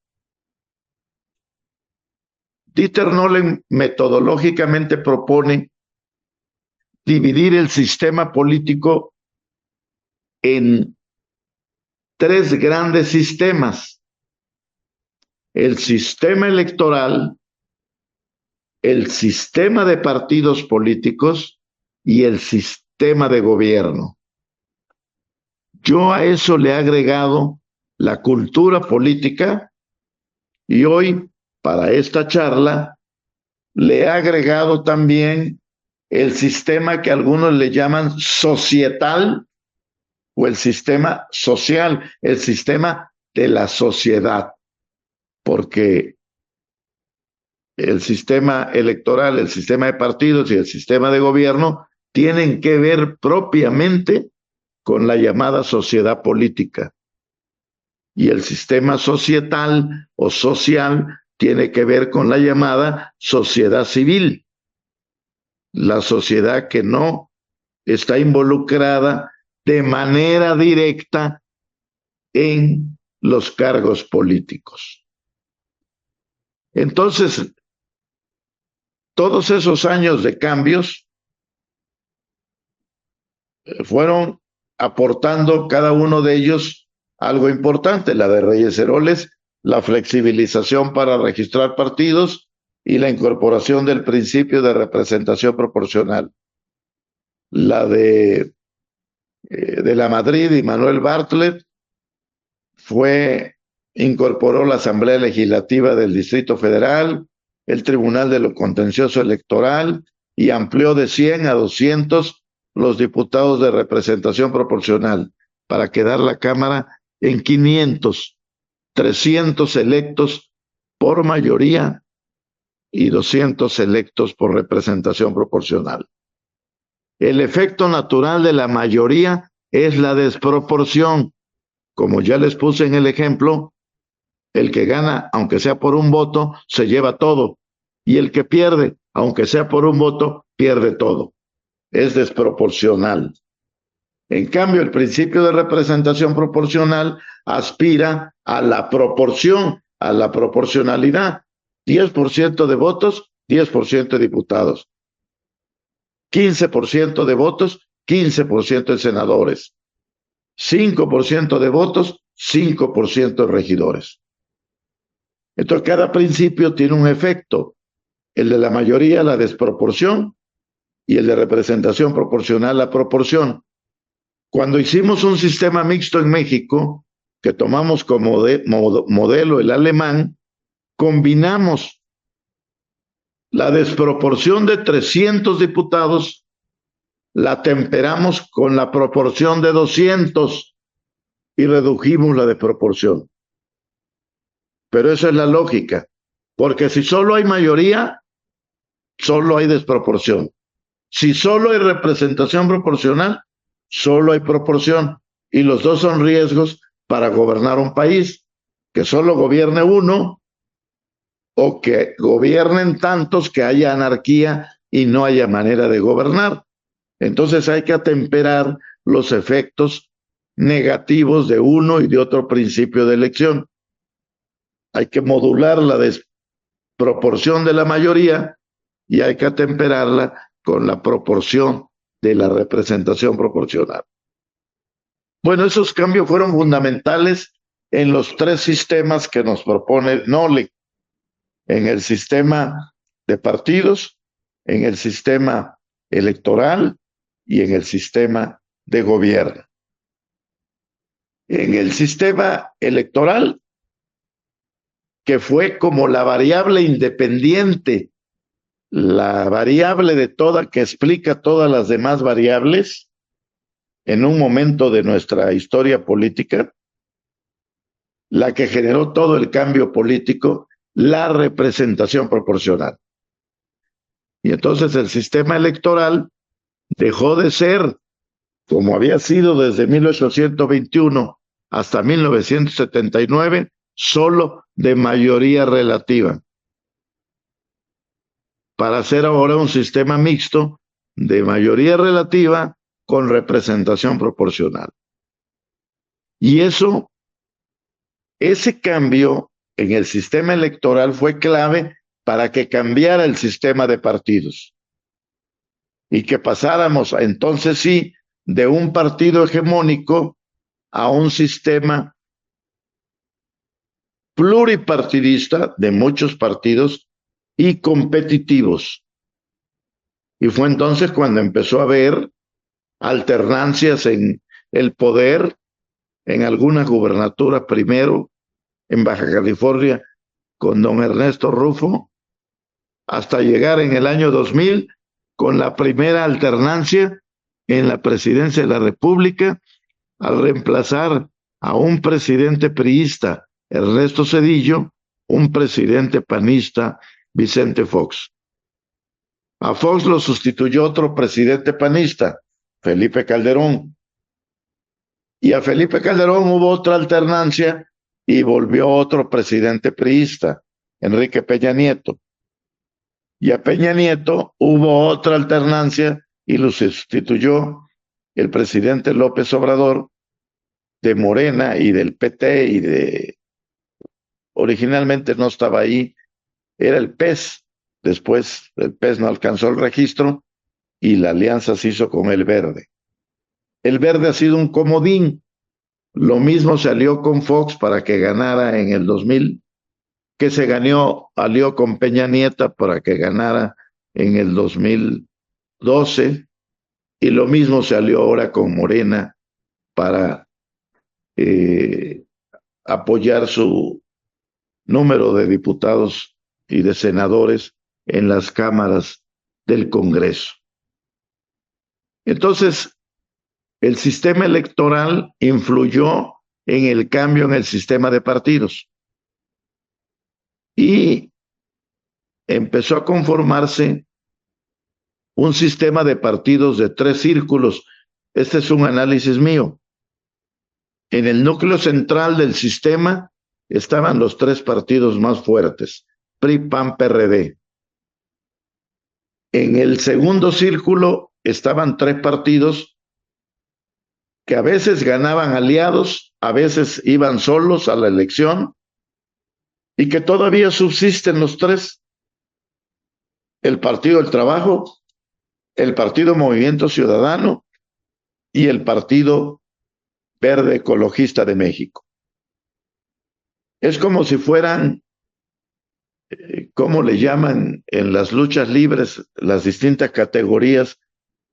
Dieter Nolen metodológicamente propone dividir el sistema político en 3 grandes sistemas: el sistema electoral, el sistema de partidos políticos y el sistema de gobierno. Yo a eso le he agregado la cultura política, y hoy, para esta charla, le he agregado también el sistema que algunos le llaman societal o el sistema social, el sistema de la sociedad, porque el sistema electoral, el sistema de partidos y el sistema de gobierno tienen que ver propiamente con la llamada sociedad política. Y el sistema societal o social tiene que ver con la llamada sociedad civil, la sociedad que no está involucrada de manera directa en los cargos políticos. Entonces, todos esos años de cambios fueron aportando cada uno de ellos algo importante. La de Reyes Heroles, la flexibilización para registrar partidos y la incorporación del principio de representación proporcional. La de la Madrid y Manuel Bartlett incorporó la Asamblea Legislativa del Distrito Federal, el Tribunal de lo Contencioso Electoral y amplió de 100 a 200 los diputados de representación proporcional para quedar la Cámara en 500, 300 electos por mayoría y 200 electos por representación proporcional. El efecto natural de la mayoría es la desproporción. Como ya les puse en el ejemplo, el que gana, aunque sea por un voto, se lleva todo. Y el que pierde, aunque sea por un voto, pierde todo. Es desproporcional. En cambio, el principio de representación proporcional aspira a la proporción, a la proporcionalidad. 10% de votos, 10% de diputados. 15% de votos, 15% de senadores. 5% de votos, 5% de regidores. Entonces, cada principio tiene un efecto. El de la mayoría, la desproporción, y el de representación proporcional, la proporción. Cuando hicimos un sistema mixto en México, que tomamos como modelo el alemán, combinamos la desproporción de 300 diputados, la temperamos con la proporción de 200 y redujimos la desproporción. Pero esa es la lógica, porque si solo hay mayoría, solo hay desproporción. Si solo hay representación proporcional, solo hay proporción. Y los dos son riesgos para gobernar un país, que solo gobierne uno o que gobiernen tantos que haya anarquía y no haya manera de gobernar. Entonces hay que atemperar los efectos negativos de uno y de otro principio de elección. Hay que modular la desproporción de la mayoría y hay que atemperarla con la proporción de la representación proporcional. Bueno, esos cambios fueron fundamentales en los tres sistemas que nos propone Nolle: en el sistema de partidos, en el sistema electoral y en el sistema de gobierno. En el sistema electoral, que fue como la variable independiente, la variable de toda que explica todas las demás variables en un momento de nuestra historia política, la que generó todo el cambio político, la representación proporcional. Y entonces el sistema electoral dejó de ser, como había sido desde 1821 hasta 1979, solo de mayoría relativa, para hacer ahora un sistema mixto de mayoría relativa con representación proporcional. Y ese cambio en el sistema electoral fue clave para que cambiara el sistema de partidos y que pasáramos entonces sí de un partido hegemónico a un sistema pluripartidista de muchos partidos y competitivos. Y fue entonces cuando empezó a haber alternancias en el poder, en algunas gubernaturas primero, en Baja California con don Ernesto Rufo, hasta llegar en el año 2000 con la primera alternancia en la presidencia de la República, al reemplazar a un presidente priista, Ernesto Zedillo, un presidente panista, Vicente Fox. A Fox lo sustituyó otro presidente panista, Felipe Calderón. Y a Felipe Calderón hubo otra alternancia y volvió otro presidente priista, Enrique Peña Nieto. Y a Peña Nieto hubo otra alternancia y lo sustituyó el presidente López Obrador de Morena y del PT originalmente no estaba ahí, era el PES, después el PES no alcanzó el registro y la alianza se hizo con el Verde. El Verde ha sido un comodín, lo mismo se alió con Fox para que ganara en el 2000, que se alió con Peña Nieto para que ganara en el 2012, y lo mismo se alió ahora con Morena para apoyar su número de diputados y de senadores en las cámaras del Congreso. Entonces, el sistema electoral influyó en el cambio en el sistema de partidos y empezó a conformarse un sistema de partidos de 3 círculos. Este es un análisis mío. En el núcleo central del sistema estaban los 3 partidos más fuertes, PRI, PAN, PRD. En el segundo círculo estaban 3 partidos que a veces ganaban aliados, a veces iban solos a la elección, y que todavía subsisten los 3. El Partido del Trabajo, el Partido Movimiento Ciudadano y el Partido Verde Ecologista de México. Es como si fueran, ¿cómo le llaman en las luchas libres las distintas categorías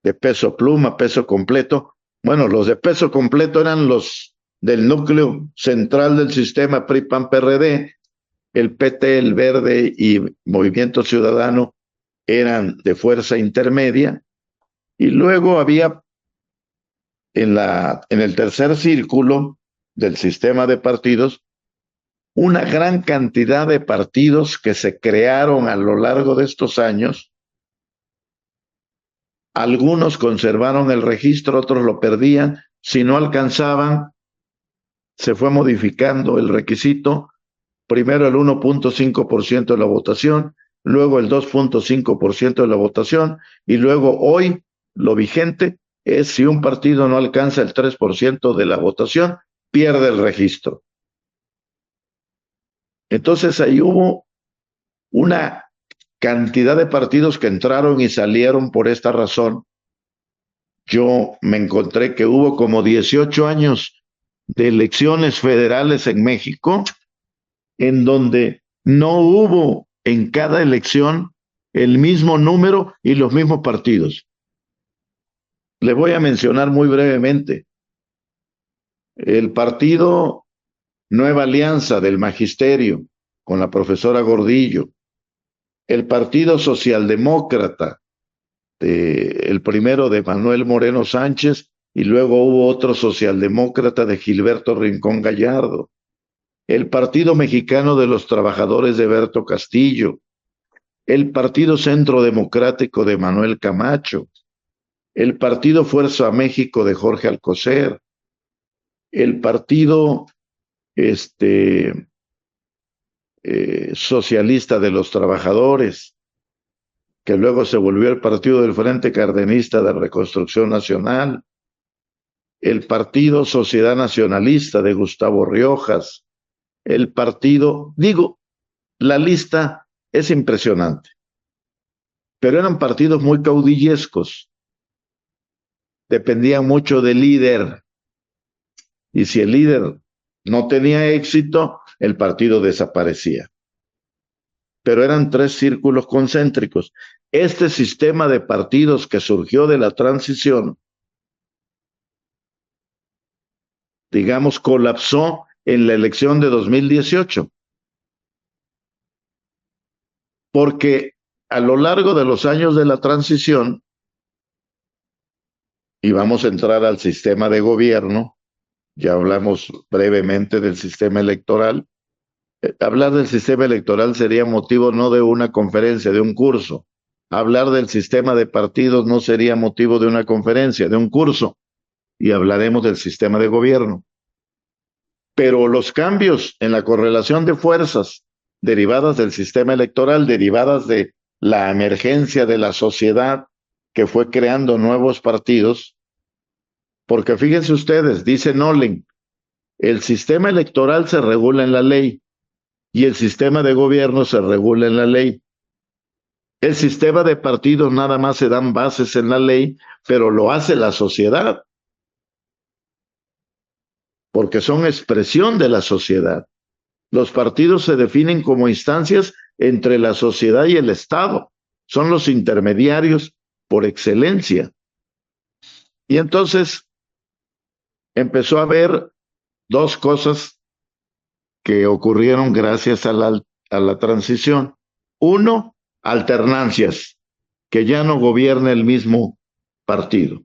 de peso pluma, peso completo? Bueno, los de peso completo eran los del núcleo central del sistema PRI, PAN, PRD, el PT, el Verde y Movimiento Ciudadano eran de fuerza intermedia, y luego había en el tercer círculo del sistema de partidos una gran cantidad de partidos que se crearon a lo largo de estos años. Algunos conservaron el registro, otros lo perdían. Si no alcanzaban, se fue modificando el requisito. Primero el 1.5% de la votación, luego el 2.5% de la votación, y luego hoy lo vigente es si un partido no alcanza el 3% de la votación, pierde el registro. Entonces ahí hubo una cantidad de partidos que entraron y salieron por esta razón. Yo me encontré que hubo como 18 años de elecciones federales en México, en donde no hubo en cada elección el mismo número y los mismos partidos. Le voy a mencionar muy brevemente. El partido Nueva Alianza del Magisterio, con la profesora Gordillo, el Partido Socialdemócrata, el primero de Manuel Moreno Sánchez, y luego hubo otro socialdemócrata de Gilberto Rincón Gallardo, el Partido Mexicano de los Trabajadores de Berto Castillo, el Partido Centro Democrático de Manuel Camacho, el Partido Fuerza México de Jorge Alcocer, el Partido Socialista de los Trabajadores, que luego se volvió el Partido del Frente Cardenista de Reconstrucción Nacional, el Partido Sociedad Nacionalista de Gustavo Riojas, el partido, la lista es impresionante, pero eran partidos muy caudillescos, dependían mucho del líder, y si el líder no tenía éxito, el partido desaparecía. Pero eran 3 círculos concéntricos. Este sistema de partidos que surgió de la transición, digamos, colapsó en la elección de 2018. Porque a lo largo de los años de la transición, y vamos a entrar al sistema de gobierno, ya hablamos brevemente del sistema electoral. Hablar del sistema electoral sería motivo no de una conferencia, de un curso. Hablar del sistema de partidos no sería motivo de una conferencia, de un curso. Y hablaremos del sistema de gobierno. Pero los cambios en la correlación de fuerzas derivadas del sistema electoral, derivadas de la emergencia de la sociedad que fue creando nuevos partidos, porque fíjense ustedes, dice Nolen, el sistema electoral se regula en la ley y el sistema de gobierno se regula en la ley. El sistema de partidos nada más se dan bases en la ley, pero lo hace la sociedad, porque son expresión de la sociedad. Los partidos se definen como instancias entre la sociedad y el Estado. Son los intermediarios por excelencia. Y entonces empezó a haber dos cosas que ocurrieron gracias a la transición. Uno, alternancias, que ya no gobierna el mismo partido.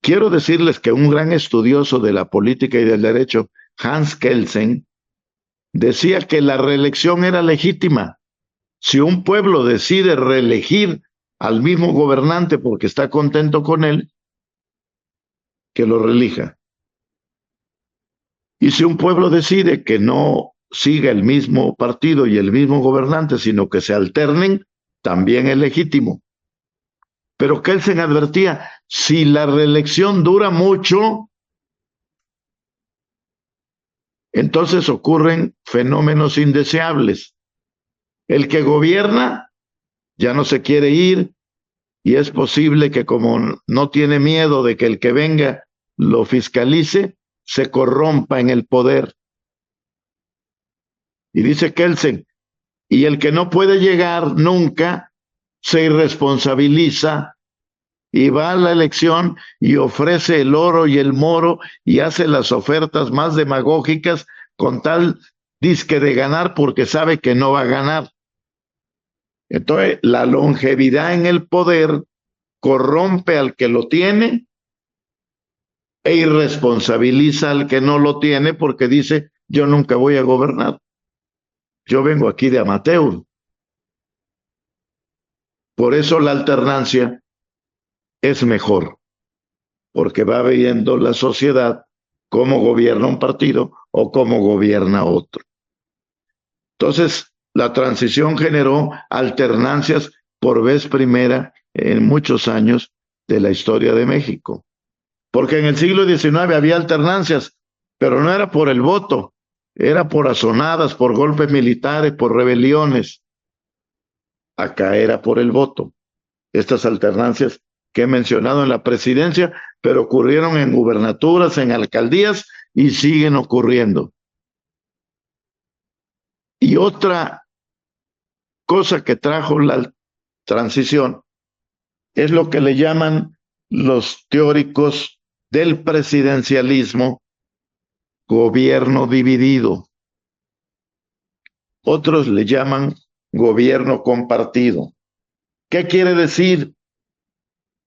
Quiero decirles que un gran estudioso de la política y del derecho, Hans Kelsen, decía que la reelección era legítima. Si un pueblo decide reelegir al mismo gobernante porque está contento con él, que lo reelija. Y si un pueblo decide que no siga el mismo partido y el mismo gobernante, sino que se alternen, también es legítimo. Pero Kelsen advertía, si la reelección dura mucho, entonces ocurren fenómenos indeseables. El que gobierna ya no se quiere ir y es posible que como no tiene miedo de que el que venga lo fiscalice, se corrompa en el poder. Y dice Kelsen, y el que no puede llegar nunca se irresponsabiliza y va a la elección y ofrece el oro y el moro y hace las ofertas más demagógicas con tal disque de ganar porque sabe que no va a ganar. Entonces, la longevidad en el poder corrompe al que lo tiene e irresponsabiliza al que no lo tiene porque dice, yo nunca voy a gobernar. Yo vengo aquí de amateur. Por eso la alternancia es mejor, porque va viendo la sociedad cómo gobierna un partido o cómo gobierna otro. Entonces, la transición generó alternancias por vez primera en muchos años de la historia de México. Porque en el siglo XIX había alternancias, pero no era por el voto, era por azonadas, por golpes militares, por rebeliones. Acá era por el voto. Estas alternancias que he mencionado en la presidencia, pero ocurrieron en gubernaturas, en alcaldías y siguen ocurriendo. Y otra cosa que trajo la transición es lo que le llaman los teóricos del presidencialismo, gobierno dividido. Otros le llaman gobierno compartido. ¿Qué quiere decir?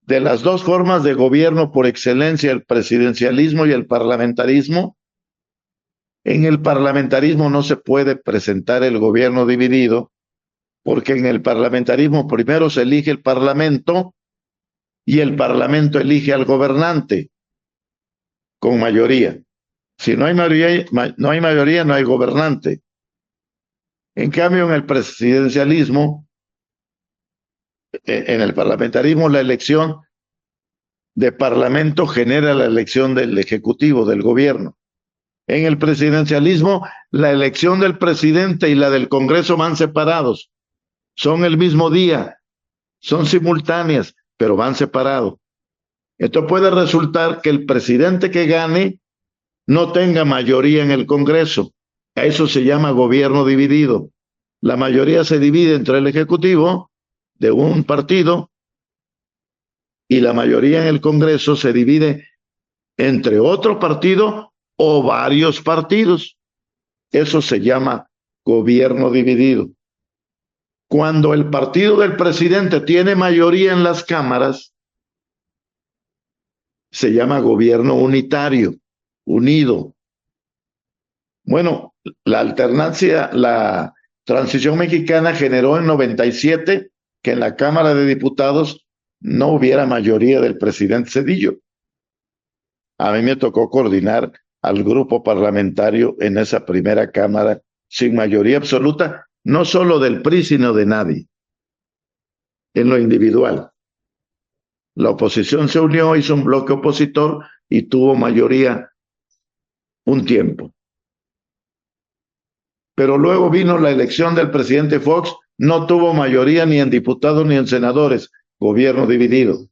De las dos formas de gobierno por excelencia, el presidencialismo y el parlamentarismo, en el parlamentarismo no se puede presentar el gobierno dividido, porque en el parlamentarismo primero se elige el parlamento y el parlamento elige al gobernante con mayoría. Si no hay mayoría, no hay gobernante. En cambio, en el presidencialismo, en el parlamentarismo, la elección de parlamento genera la elección del ejecutivo, del gobierno. En el presidencialismo, la elección del presidente y la del Congreso van separados. Son el mismo día, son simultáneas, pero van separados. Esto puede resultar que el presidente que gane no tenga mayoría en el Congreso. A eso se llama gobierno dividido. La mayoría se divide entre el ejecutivo de un partido y la mayoría en el Congreso se divide entre otro partido o varios partidos. Eso se llama gobierno dividido. Cuando el partido del presidente tiene mayoría en las cámaras, se llama gobierno unitario, unido. Bueno, la alternancia, la transición mexicana generó en 97 que en la Cámara de Diputados no hubiera mayoría del presidente Zedillo. A mí me tocó coordinar al grupo parlamentario en esa primera Cámara sin mayoría absoluta, no solo del PRI, sino de nadie, en lo individual. La oposición se unió, hizo un bloque opositor y tuvo mayoría un tiempo. Pero luego vino la elección del presidente Fox, no tuvo mayoría ni en diputados ni en senadores, gobierno dividido.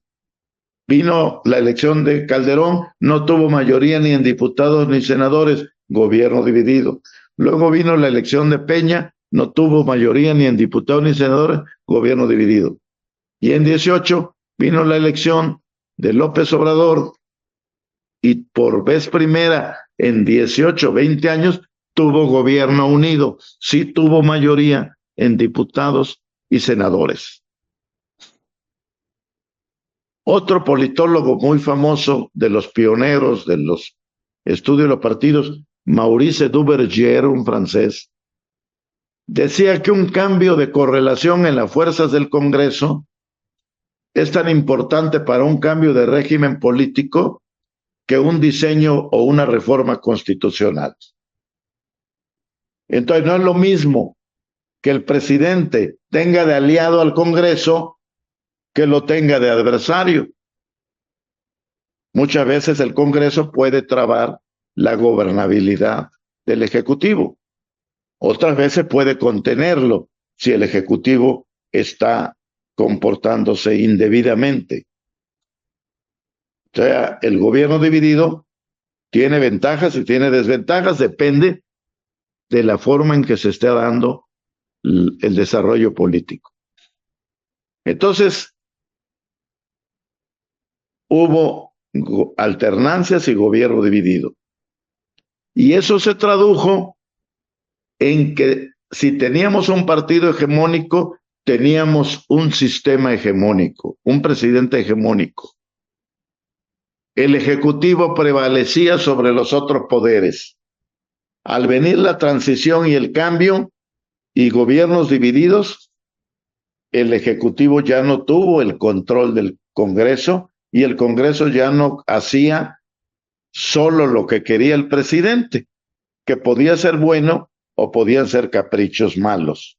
Vino la elección de Calderón, no tuvo mayoría ni en diputados ni senadores, gobierno dividido. Luego vino la elección de Peña, no tuvo mayoría ni en diputados ni senadores, gobierno dividido. Y en 18 vino la elección de López Obrador y por vez primera en 18, 20 años tuvo gobierno unido, sí tuvo mayoría en diputados y senadores. Otro politólogo muy famoso de los pioneros de los estudios de los partidos, Maurice Duverger, un francés, decía que un cambio de correlación en las fuerzas del Congreso es tan importante para un cambio de régimen político que un diseño o una reforma constitucional. Entonces no es lo mismo que el presidente tenga de aliado al Congreso que lo tenga de adversario. Muchas veces el Congreso puede trabar la gobernabilidad del Ejecutivo. Otras veces puede contenerlo si el Ejecutivo está comportándose indebidamente. O sea, el gobierno dividido tiene ventajas y tiene desventajas, depende de la forma en que se esté dando el desarrollo político. Entonces, hubo alternancias y gobierno dividido. Y eso se tradujo en que si teníamos un partido hegemónico, teníamos un sistema hegemónico, un presidente hegemónico. El Ejecutivo prevalecía sobre los otros poderes. Al venir la transición y el cambio y gobiernos divididos, el Ejecutivo ya no tuvo el control del Congreso y el Congreso ya no hacía solo lo que quería el presidente, que podía ser bueno o podían ser caprichos malos.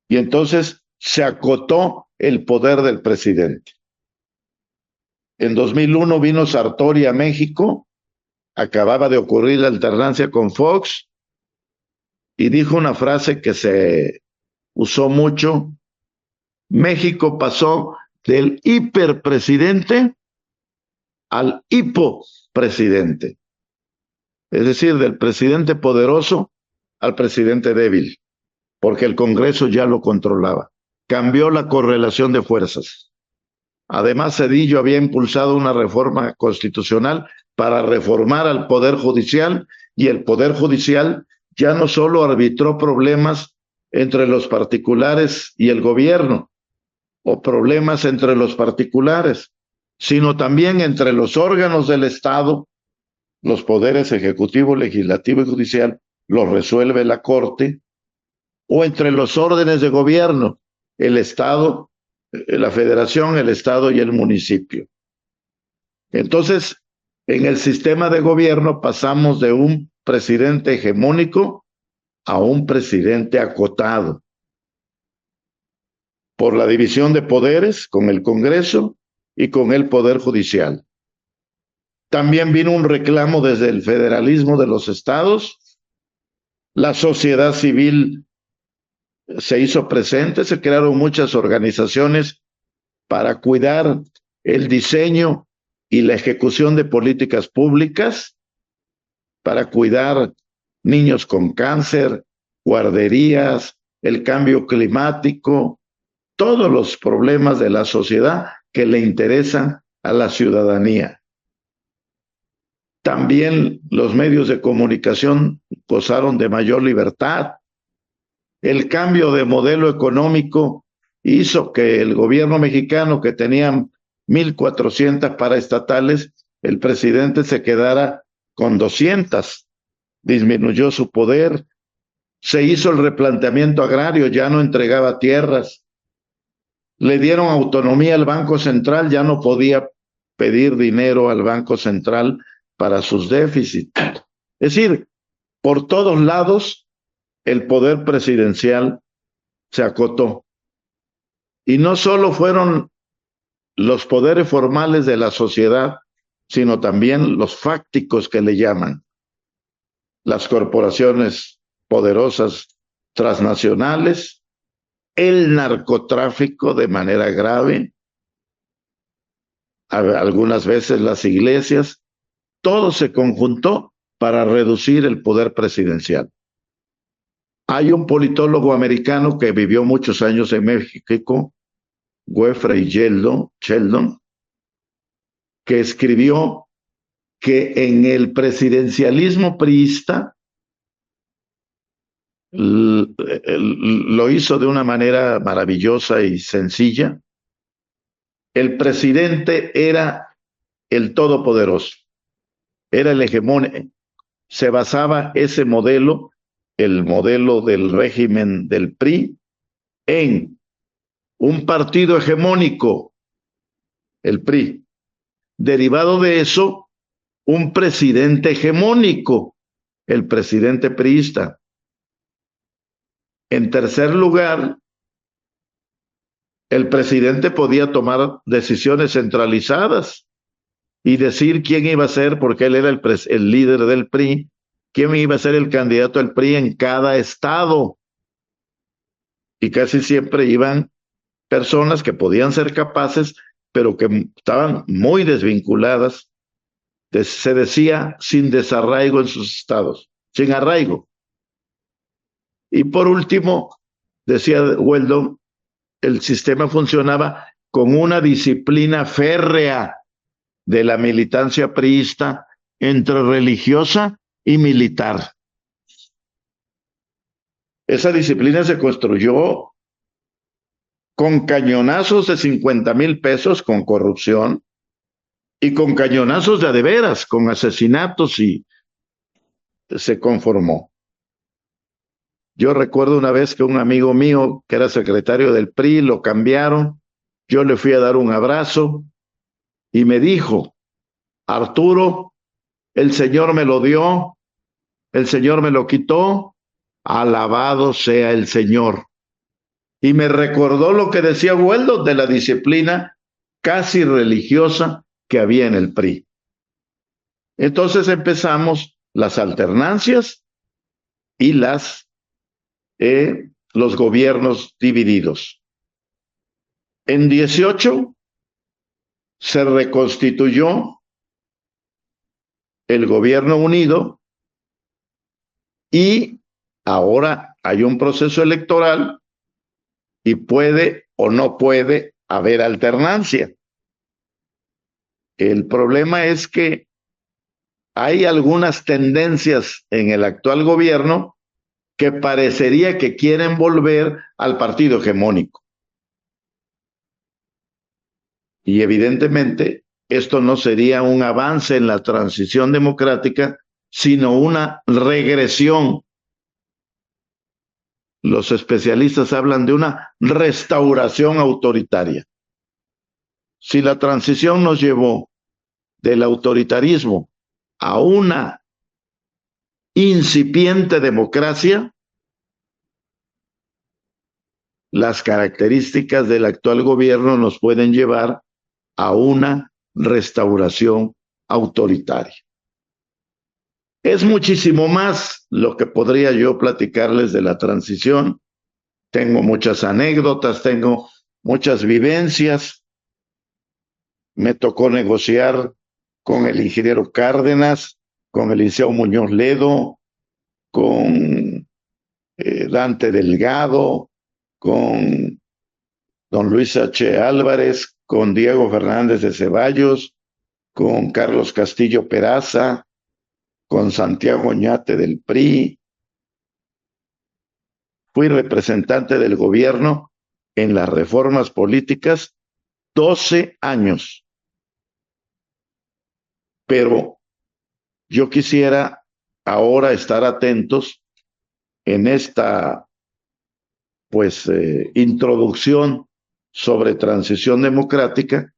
Y entonces se acotó el poder del presidente. En 2001 vino Sartori a México, acababa de ocurrir la alternancia con Fox, y dijo una frase que se usó mucho: México pasó del hiperpresidente al hipopresidente. Es decir, del presidente poderoso al presidente débil, porque el Congreso ya lo controlaba. Cambió la correlación de fuerzas. Además, Zedillo había impulsado una reforma constitucional para reformar al Poder Judicial, y el Poder Judicial ya no solo arbitró problemas entre los particulares y el gobierno, o problemas entre los particulares, sino también entre los órganos del Estado, los poderes ejecutivo, legislativo y judicial, los resuelve la Corte, o entre los órdenes de gobierno, el Estado, la Federación, el Estado y el municipio. Entonces, en el sistema de gobierno pasamos de un presidente hegemónico a un presidente acotado por la división de poderes con el Congreso y con el Poder Judicial. También vino un reclamo desde el federalismo de los estados. La sociedad civil se hizo presente, se crearon muchas organizaciones para cuidar el diseño y la ejecución de políticas públicas, para cuidar niños con cáncer, guarderías, el cambio climático, todos los problemas de la sociedad que le interesan a la ciudadanía. También los medios de comunicación gozaron de mayor libertad. El cambio de modelo económico hizo que el gobierno mexicano, que tenía 1,400 paraestatales, el presidente se quedara con 200. Disminuyó su poder. Se hizo el replanteamiento agrario, ya no entregaba tierras. Le dieron autonomía al Banco Central, ya no podía pedir dinero al Banco Central para sus déficits. Es decir, por todos lados el poder presidencial se acotó. Y no solo fueron los poderes formales de la sociedad, sino también los fácticos que le llaman, las corporaciones poderosas transnacionales, el narcotráfico de manera grave, algunas veces las iglesias, todo se conjuntó para reducir el poder presidencial. Hay un politólogo americano que vivió muchos años en México, Geoffrey Sheldon, que escribió que en el presidencialismo priista lo hizo de una manera maravillosa y sencilla. El presidente era el todopoderoso, era el hegemón. Se basaba ese modelo, el modelo del régimen del PRI, en un partido hegemónico, el PRI. Derivado de eso, un presidente hegemónico, el presidente priista. En tercer lugar, el presidente podía tomar decisiones centralizadas y decir quién iba a ser, porque él era el líder del PRI, quién iba a ser el candidato del PRI en cada estado. Y casi siempre iban personas que podían ser capaces, pero que estaban muy desvinculadas, se decía, sin desarraigo en sus estados, sin arraigo. Y por último, decía Weldon, el sistema funcionaba con una disciplina férrea de la militancia priista entre religiosa y militar. Esa disciplina se construyó con cañonazos de 50,000 pesos con corrupción y con cañonazos de veras, con asesinatos, y se conformó. Yo recuerdo una vez que un amigo mío, que era secretario del PRI, lo cambiaron. Yo le fui a dar un abrazo y me dijo: Arturo, el Señor me lo dio, el Señor me lo quitó, alabado sea el Señor. Y me recordó lo que decía Weldon de la disciplina casi religiosa que había en el PRI. Entonces empezamos las alternancias y los gobiernos divididos. En 18 se reconstituyó el gobierno unido y ahora hay un proceso electoral y puede o no puede haber alternancia. El problema es que hay algunas tendencias en el actual gobierno que parecería que quieren volver al partido hegemónico. Y evidentemente esto no sería un avance en la transición democrática, sino una regresión. Los especialistas hablan de una restauración autoritaria. Si la transición nos llevó del autoritarismo a una incipiente democracia, las características del actual gobierno nos pueden llevar a una restauración autoritaria. Es muchísimo más lo que podría yo platicarles de la transición. Tengo muchas anécdotas, tengo muchas vivencias. Me tocó negociar con el ingeniero Cárdenas, con el licenciado Muñoz Ledo, con Dante Delgado, con don Luis H. Álvarez, con Diego Fernández de Ceballos, con Carlos Castillo Peraza, con Santiago Oñate del PRI. Fui representante del gobierno en las reformas políticas 12 años. Pero yo quisiera ahora estar atentos en esta introducción sobre transición democrática,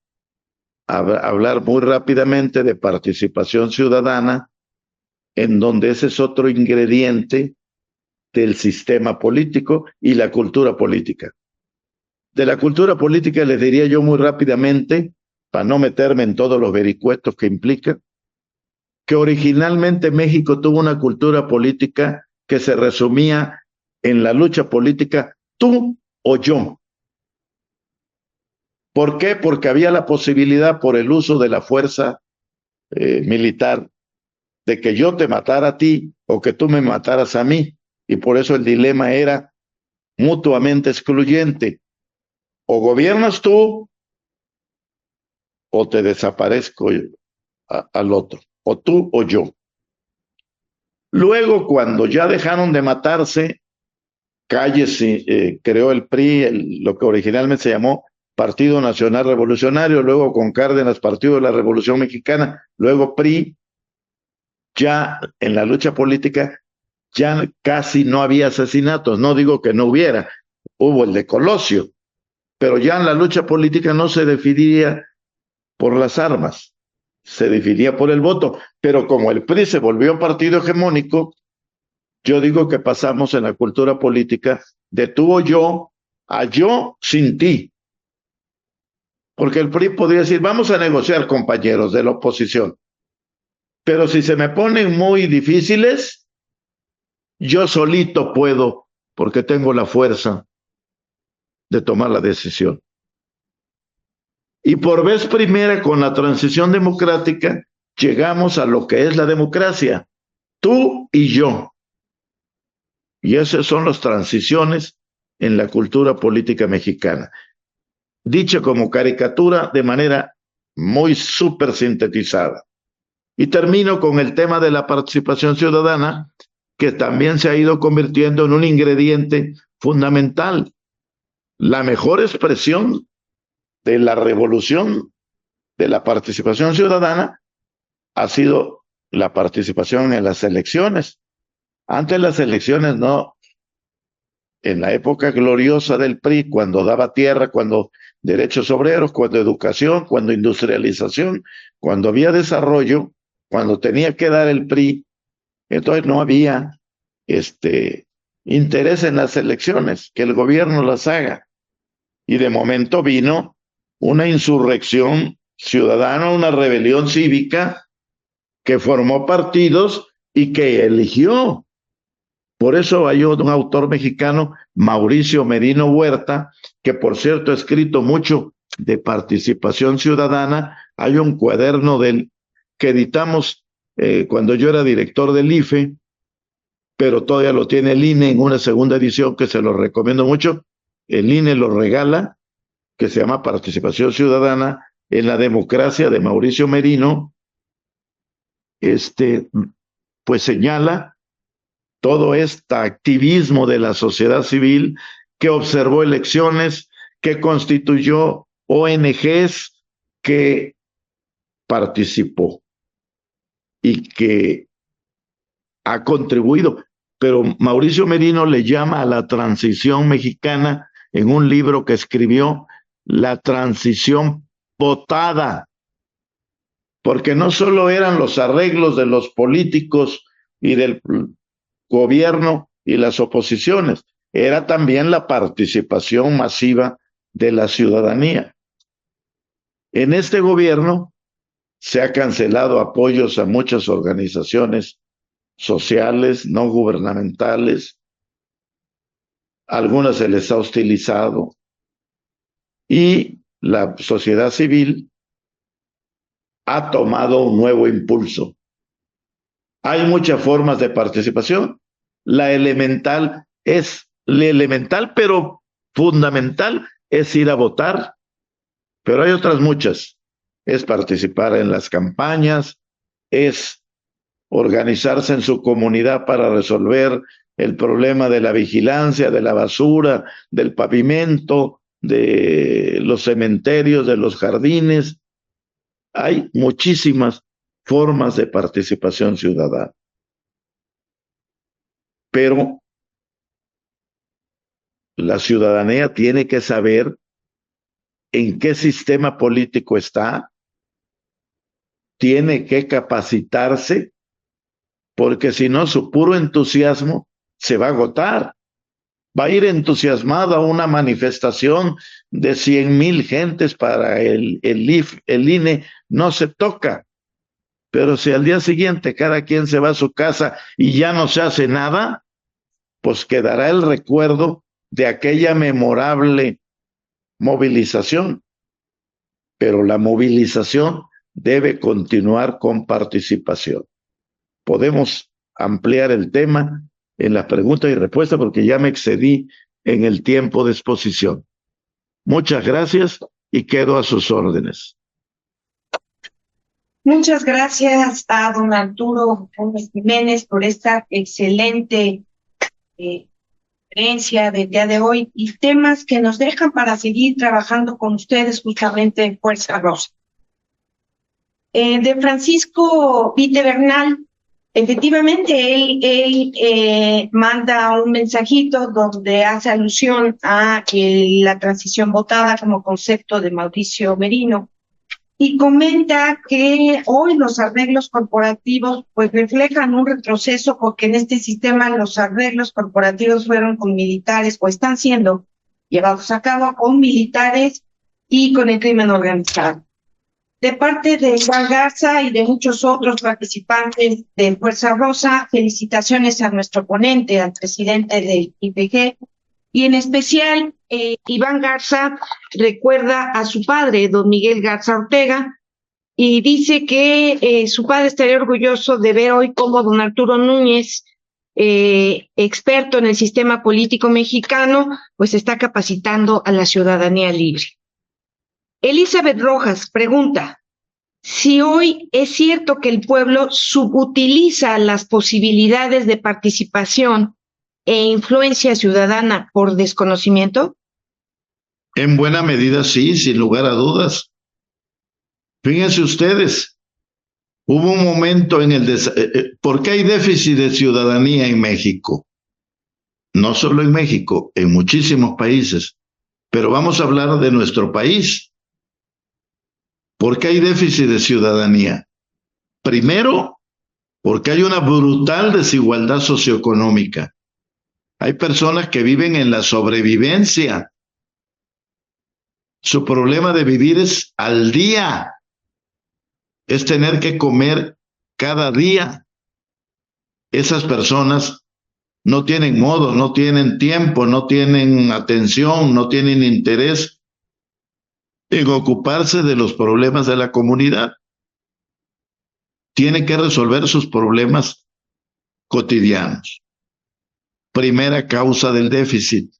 hablar muy rápidamente de participación ciudadana, en donde ese es otro ingrediente del sistema político y la cultura política. De la cultura política les diría yo muy rápidamente para no meterme en todos los vericuetos que implica, que originalmente México tuvo una cultura política que se resumía en la lucha política tú o yo. ¿Por qué? Porque había la posibilidad por el uso de la fuerza militar de que yo te matara a ti o que tú me mataras a mí. Y por eso el dilema era mutuamente excluyente. O gobiernas tú o te desaparezco al otro, o tú o yo. Luego, cuando ya dejaron de matarse, Calles creó el PRI, lo que originalmente se llamó Partido Nacional Revolucionario, luego con Cárdenas, Partido de la Revolución Mexicana, luego PRI. Ya en la lucha política ya casi no había asesinatos, no digo que no hubiera, hubo el de Colosio, pero ya en la lucha política no se definía por las armas, se definía por el voto, pero como el PRI se volvió un partido hegemónico, yo digo que pasamos en la cultura política de tú o yo a yo sin ti, porque el PRI podría decir, vamos a negociar, compañeros de la oposición, pero si se me ponen muy difíciles, yo solito puedo, porque tengo la fuerza de tomar la decisión. Y por vez primera, con la transición democrática, llegamos a lo que es la democracia, tú y yo. Y esas son las transiciones en la cultura política mexicana. Dicho como caricatura de manera muy súper sintetizada. Y termino con el tema de la participación ciudadana, que también se ha ido convirtiendo en un ingrediente fundamental. La mejor expresión de la revolución de la participación ciudadana ha sido la participación en las elecciones. Antes las elecciones no, en la época gloriosa del PRI, cuando daba tierra, cuando derechos obreros, cuando educación, cuando industrialización, cuando había desarrollo, cuando tenía que dar el PRI, entonces no había interés en las elecciones, que el gobierno las haga. Y de momento vino una insurrección ciudadana, una rebelión cívica que formó partidos y que eligió. Por eso hay un autor mexicano, Mauricio Merino Huerta, que por cierto ha escrito mucho de participación ciudadana. Hay un cuaderno que editamos cuando yo era director del IFE, pero todavía lo tiene el INE en una segunda edición que se lo recomiendo mucho. El INE lo regala, que se llama Participación Ciudadana en la Democracia, de Mauricio Merino. Pues señala todo este activismo de la sociedad civil que observó elecciones, que constituyó ONGs, que participó y que ha contribuido. Pero Mauricio Merino le llama a la transición mexicana en un libro que escribió, la transición votada, porque no solo eran los arreglos de los políticos y del gobierno y las oposiciones, era también la participación masiva de la ciudadanía. En este gobierno se ha cancelado apoyos a muchas organizaciones sociales, no gubernamentales, algunas se les ha hostilizado, y la sociedad civil ha tomado un nuevo impulso. Hay muchas formas de participación. La elemental pero fundamental es ir a votar, pero hay otras muchas. Es participar en las campañas, es organizarse en su comunidad para resolver el problema de la vigilancia, de la basura, del pavimento, de los cementerios, de los jardines. Hay muchísimas formas de participación ciudadana. Pero la ciudadanía tiene que saber en qué sistema político está, tiene que capacitarse, porque si no, su puro entusiasmo se va a agotar. va a ir entusiasmado a una manifestación de 100,000 gentes para el INE, no se toca. Pero si al día siguiente cada quien se va a su casa y ya no se hace nada, pues quedará el recuerdo de aquella memorable movilización. Pero la movilización debe continuar con participación. Podemos ampliar el tema en las preguntas y respuestas porque ya me excedí en el tiempo de exposición. Muchas gracias y quedo a sus órdenes. Muchas gracias a don Arturo Gómez Jiménez por esta excelente conferencia del día de hoy y temas que nos dejan para seguir trabajando con ustedes justamente en Fuerza Rosa. De Francisco Vite Bernal, efectivamente él manda un mensajito donde hace alusión a la transición votada como concepto de Mauricio Merino. Y comenta que hoy los arreglos corporativos pues reflejan un retroceso porque en este sistema los arreglos corporativos fueron con militares o están siendo llevados a cabo con militares y con el crimen organizado. De parte de Juan Garza y de muchos otros participantes de Fuerza Rosa, felicitaciones a nuestro ponente, al presidente del IPG, y en especial Iván Garza recuerda a su padre, don Miguel Garza Ortega, y dice que su padre estaría orgulloso de ver hoy cómo don Arturo Núñez, experto en el sistema político mexicano, pues está capacitando a la ciudadanía libre. Elizabeth Rojas pregunta si hoy es cierto que el pueblo subutiliza las posibilidades de participación e influencia ciudadana por desconocimiento. En buena medida sí, sin lugar a dudas. Fíjense ustedes, hubo un momento en ¿por qué hay déficit de ciudadanía en México? No solo en México, en muchísimos países, pero vamos a hablar de nuestro país. ¿Por qué hay déficit de ciudadanía? Primero, porque hay una brutal desigualdad socioeconómica. Hay personas que viven en la sobrevivencia. Su problema de vivir es al día. Es tener que comer cada día. Esas personas no tienen modo, no tienen tiempo, no tienen atención, no tienen interés en ocuparse de los problemas de la comunidad. Tienen que resolver sus problemas cotidianos. Primera causa del déficit,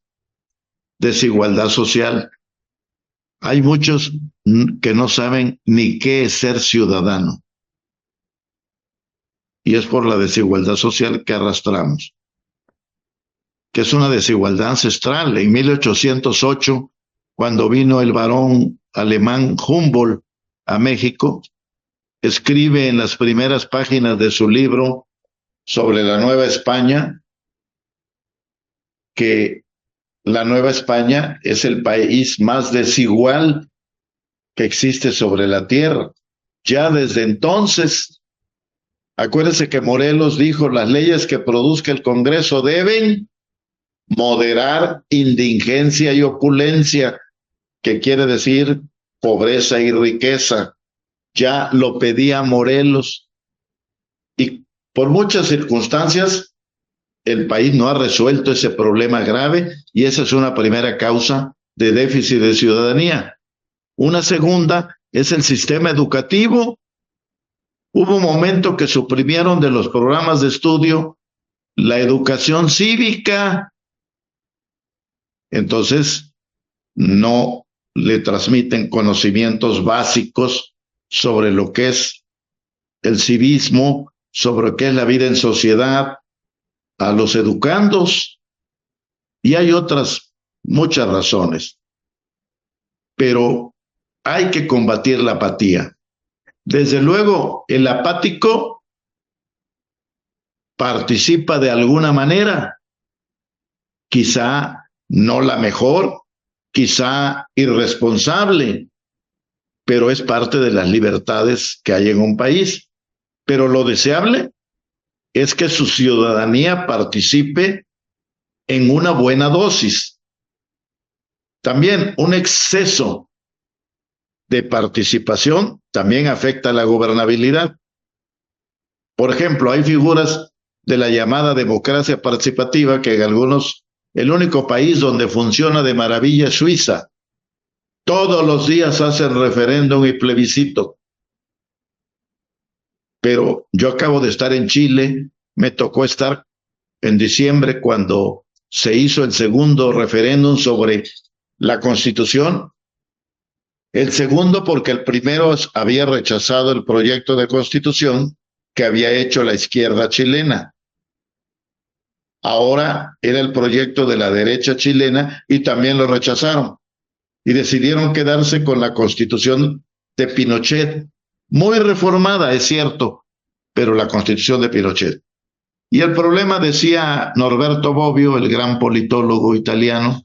desigualdad social. Hay muchos que no saben ni qué es ser ciudadano. Y es por la desigualdad social que arrastramos, que es una desigualdad ancestral. En 1808, cuando vino el barón alemán Humboldt a México, escribe en las primeras páginas de su libro sobre la Nueva España que la Nueva España es el país más desigual que existe sobre la tierra. Ya desde entonces, acuérdense que Morelos dijo, las leyes que produzca el Congreso deben moderar indigencia y opulencia, que quiere decir pobreza y riqueza. Ya lo pedía Morelos. Y por muchas circunstancias, el país no ha resuelto ese problema grave y esa es una primera causa de déficit de ciudadanía. Una segunda es el sistema educativo. Hubo un momento que suprimieron de los programas de estudio la educación cívica. Entonces, no le transmiten conocimientos básicos sobre lo que es el civismo, sobre qué es la vida en sociedad a los educandos. Y hay otras muchas razones. Pero hay que combatir la apatía. Desde luego, el apático participa de alguna manera, quizá no la mejor, quizá irresponsable, pero es parte de las libertades que hay en un país. Pero lo deseable es que su ciudadanía participe en una buena dosis. También un exceso de participación también afecta la gobernabilidad. Por ejemplo, hay figuras de la llamada democracia participativa que en algunos, el único país donde funciona de maravilla es Suiza. Todos los días hacen referéndum y plebiscito. Pero yo acabo de estar en Chile, me tocó estar en diciembre cuando se hizo el segundo referéndum sobre la Constitución. El segundo porque el primero había rechazado el proyecto de Constitución que había hecho la izquierda chilena. Ahora era el proyecto de la derecha chilena y también lo rechazaron. Y decidieron quedarse con la Constitución de Pinochet, muy reformada, es cierto, pero la Constitución de Pinochet. Y el problema, decía Norberto Bobbio, el gran politólogo italiano,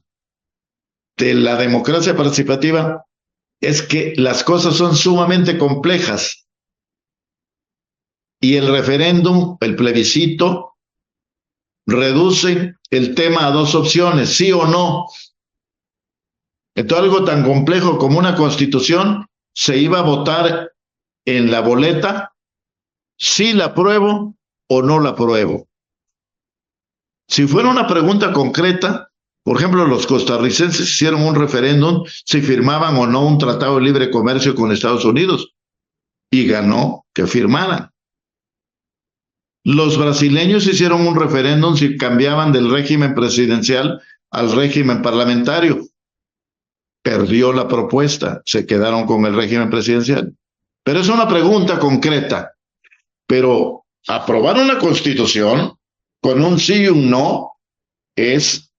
de la democracia participativa, es que las cosas son sumamente complejas. Y el referéndum, el plebiscito, reduce el tema a dos opciones, sí o no. Entonces, algo tan complejo como una constitución se iba a votar en la boleta si la apruebo o no la apruebo. Si fuera una pregunta concreta, por ejemplo, los costarricenses hicieron un referéndum si firmaban o no un tratado de libre comercio con Estados Unidos y ganó que firmaran. Los brasileños hicieron un referéndum si cambiaban del régimen presidencial al régimen parlamentario. Perdió la propuesta, se quedaron con el régimen presidencial. Pero es una pregunta concreta. Pero aprobar una constitución con un sí y un no es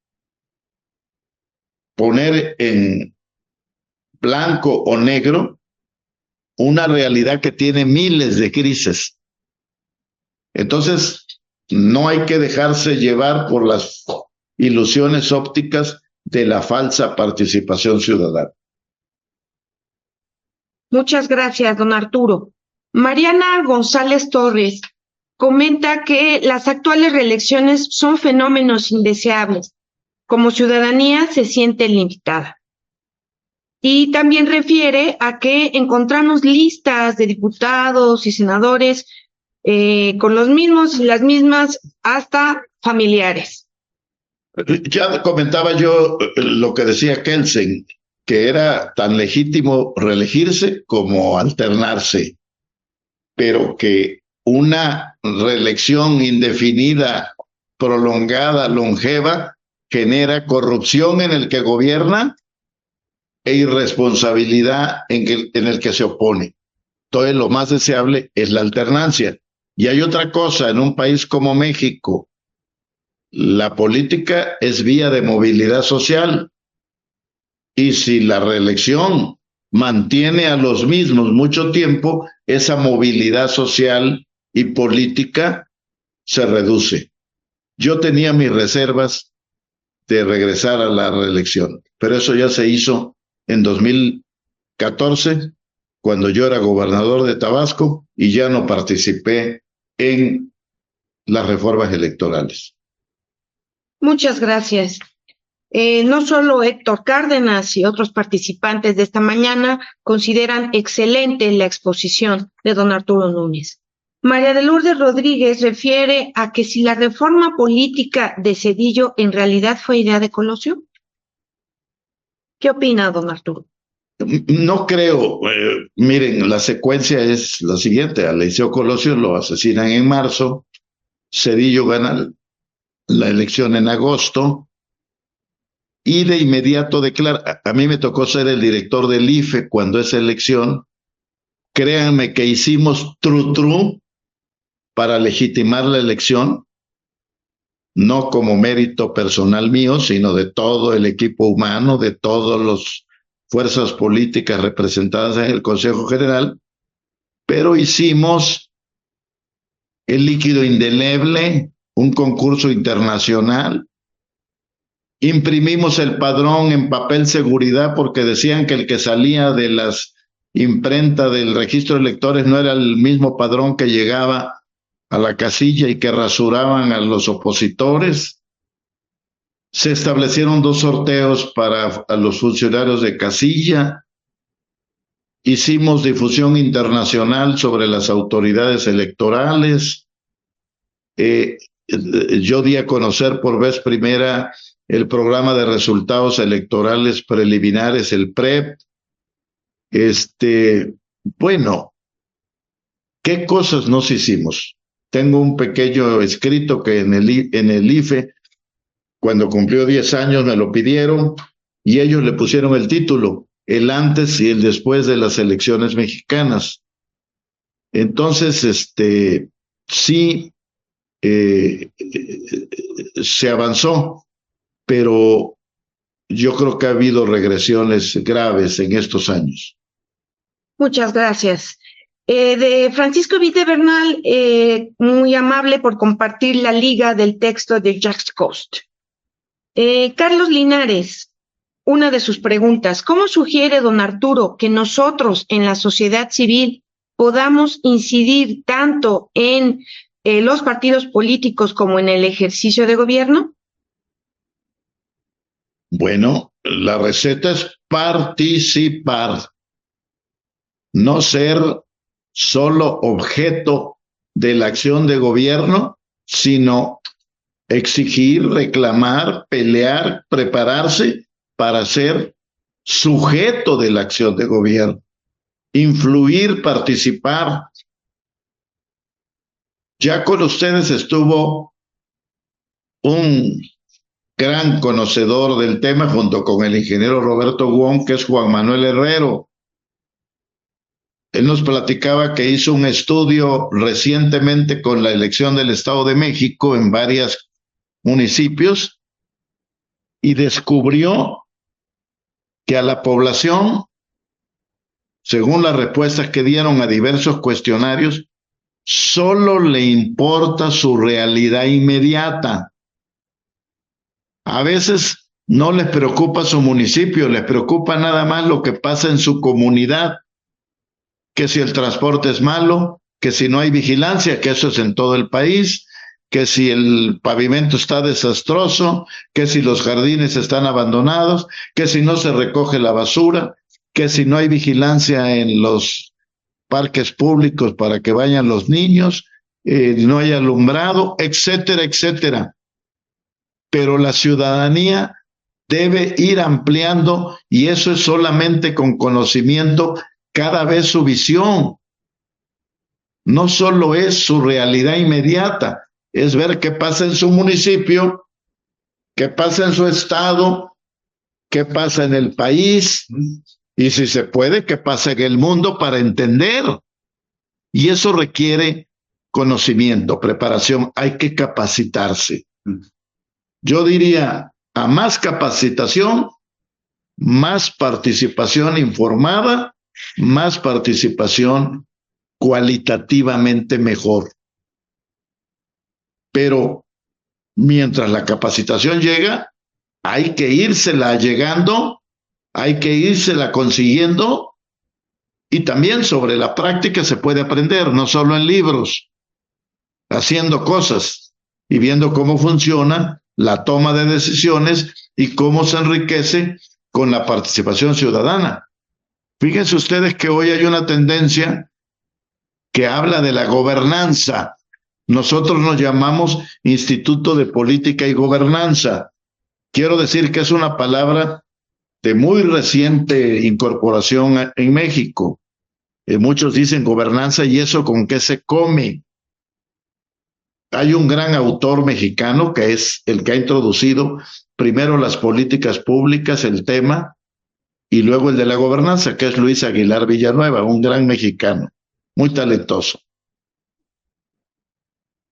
poner en blanco o negro una realidad que tiene miles de crisis. Entonces, no hay que dejarse llevar por las ilusiones ópticas de la falsa participación ciudadana. Muchas gracias, don Arturo. Mariana González Torres comenta que las actuales reelecciones son fenómenos indeseables. Como ciudadanía se siente limitada. Y también refiere a que encontramos listas de diputados y senadores con los mismos y las mismas hasta familiares. Ya comentaba yo lo que decía Kelsen, que era tan legítimo reelegirse como alternarse, pero que una reelección indefinida, prolongada, longeva, genera corrupción en el que gobierna e irresponsabilidad en el que se opone. Entonces, lo más deseable es la alternancia. Y hay otra cosa, en un país como México, la política es vía de movilidad social. Y si la reelección mantiene a los mismos mucho tiempo, esa movilidad social y política se reduce. Yo tenía mis reservas de regresar a la reelección, pero eso ya se hizo en 2014, cuando yo era gobernador de Tabasco y ya no participé en las reformas electorales. Muchas gracias. No solo Héctor Cárdenas y otros participantes de esta mañana consideran excelente la exposición de don Arturo Núñez. María de Lourdes Rodríguez refiere a que si la reforma política de Zedillo en realidad fue idea de Colosio. ¿Qué opina, don Arturo? No creo. Miren, la secuencia es la siguiente. A Eliseo Colosio lo asesinan en marzo, Zedillo gana la elección en agosto y de inmediato declara. A mí me tocó ser el director del IFE cuando esa elección. Créanme que hicimos tru-tru para legitimar la elección, no como mérito personal mío, sino de todo el equipo humano, de todas las fuerzas políticas representadas en el Consejo General, pero hicimos el líquido indeleble, un concurso internacional, imprimimos el padrón en papel seguridad porque decían que el que salía de las imprentas del registro de electores no era el mismo padrón que llegaba a la casilla y que rasuraban a los opositores. Se establecieron 2 sorteos para a los funcionarios de casilla. Hicimos difusión internacional sobre las autoridades electorales. Yo di a conocer por vez primera el programa de resultados electorales preliminares, el PREP. Bueno, ¿qué cosas nos hicimos? Tengo un pequeño escrito que en el IFE, cuando cumplió 10 años, me lo pidieron y ellos le pusieron el título, el antes y el después de las elecciones mexicanas. Entonces, sí, se avanzó, pero yo creo que ha habido regresiones graves en estos años. Muchas gracias. De Francisco Vite Bernal, muy amable por compartir la liga del texto de Jacques Coste. Carlos Linares, una de sus preguntas, ¿cómo sugiere don Arturo que nosotros en la sociedad civil podamos incidir tanto en los partidos políticos como en el ejercicio de gobierno? Bueno, la receta es participar, no ser solo objeto de la acción de gobierno, sino exigir, reclamar, pelear, prepararse para ser sujeto de la acción de gobierno, influir, participar. Ya con ustedes estuvo un gran conocedor del tema junto con el ingeniero Roberto Wong, que es Juan Manuel Herrero. Él nos platicaba que hizo un estudio recientemente con la elección del Estado de México en varios municipios y descubrió que a la población, según las respuestas que dieron a diversos cuestionarios, solo le importa su realidad inmediata. A veces no les preocupa su municipio, les preocupa nada más lo que pasa en su comunidad, que si el transporte es malo, que si no hay vigilancia, que eso es en todo el país, que si el pavimento está desastroso, que si los jardines están abandonados, que si no se recoge la basura, que si no hay vigilancia en los parques públicos para que vayan los niños, no hay alumbrado, etcétera, etcétera. Pero la ciudadanía debe ir ampliando y eso es solamente con conocimiento cada vez su visión. No solo es su realidad inmediata, es ver qué pasa en su municipio, qué pasa en su estado, qué pasa en el país y si se puede, qué pasa en el mundo para entender. Y eso requiere conocimiento, preparación, hay que capacitarse. Yo diría, a más capacitación, más participación informada, más participación cualitativamente mejor. Pero mientras la capacitación llega, hay que írsela llegando, hay que írsela consiguiendo, y también sobre la práctica se puede aprender, no solo en libros, haciendo cosas y viendo cómo funciona la toma de decisiones y cómo se enriquece con la participación ciudadana. Fíjense ustedes que hoy hay una tendencia que habla de la gobernanza. Nosotros nos llamamos Instituto de Política y Gobernanza. Quiero decir que es una palabra de muy reciente incorporación en México. Muchos dicen gobernanza y eso con qué se come. Hay un gran autor mexicano que es el que ha introducido primero las políticas públicas, el tema, y luego el de la gobernanza, que es Luis Aguilar Villanueva, un gran mexicano, muy talentoso.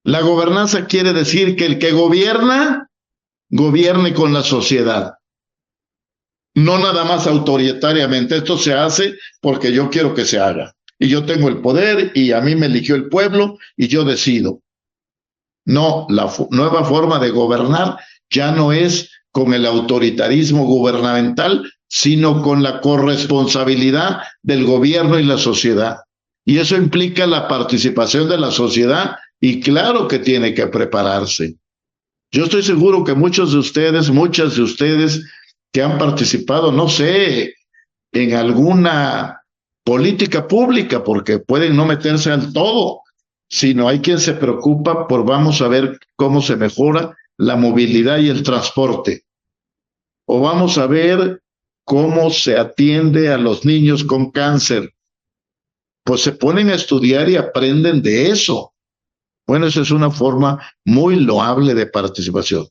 La gobernanza quiere decir que el que gobierna, gobierne con la sociedad. No nada más autoritariamente, esto se hace porque yo quiero que se haga. Y yo tengo el poder y a mí me eligió el pueblo y yo decido. No, la nueva forma de gobernar ya no es con el autoritarismo gubernamental, sino con la corresponsabilidad del gobierno y la sociedad. Y eso implica la participación de la sociedad y claro que tiene que prepararse. Yo estoy seguro que muchas de ustedes que han participado, no sé, en alguna política pública, porque pueden no meterse al todo, sino hay quien se preocupa por vamos a ver cómo se mejora la movilidad y el transporte, o vamos a ver cómo se atiende a los niños con cáncer. Pues se ponen a estudiar y aprenden de eso. Bueno, esa es una forma muy loable de participación.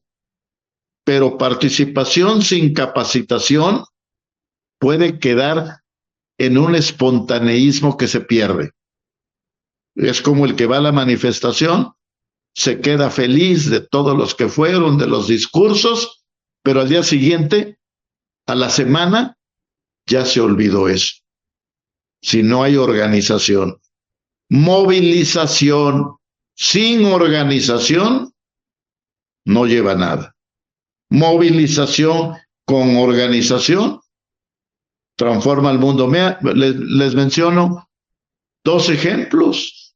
Pero participación sin capacitación puede quedar en un espontaneísmo que se pierde. Es como el que va a la manifestación, se queda feliz de todos los que fueron, de los discursos, pero al día siguiente, a la semana, ya se olvidó eso. Si no hay organización, movilización sin organización, no lleva nada. Movilización con organización transforma el mundo. Les menciono 2 ejemplos.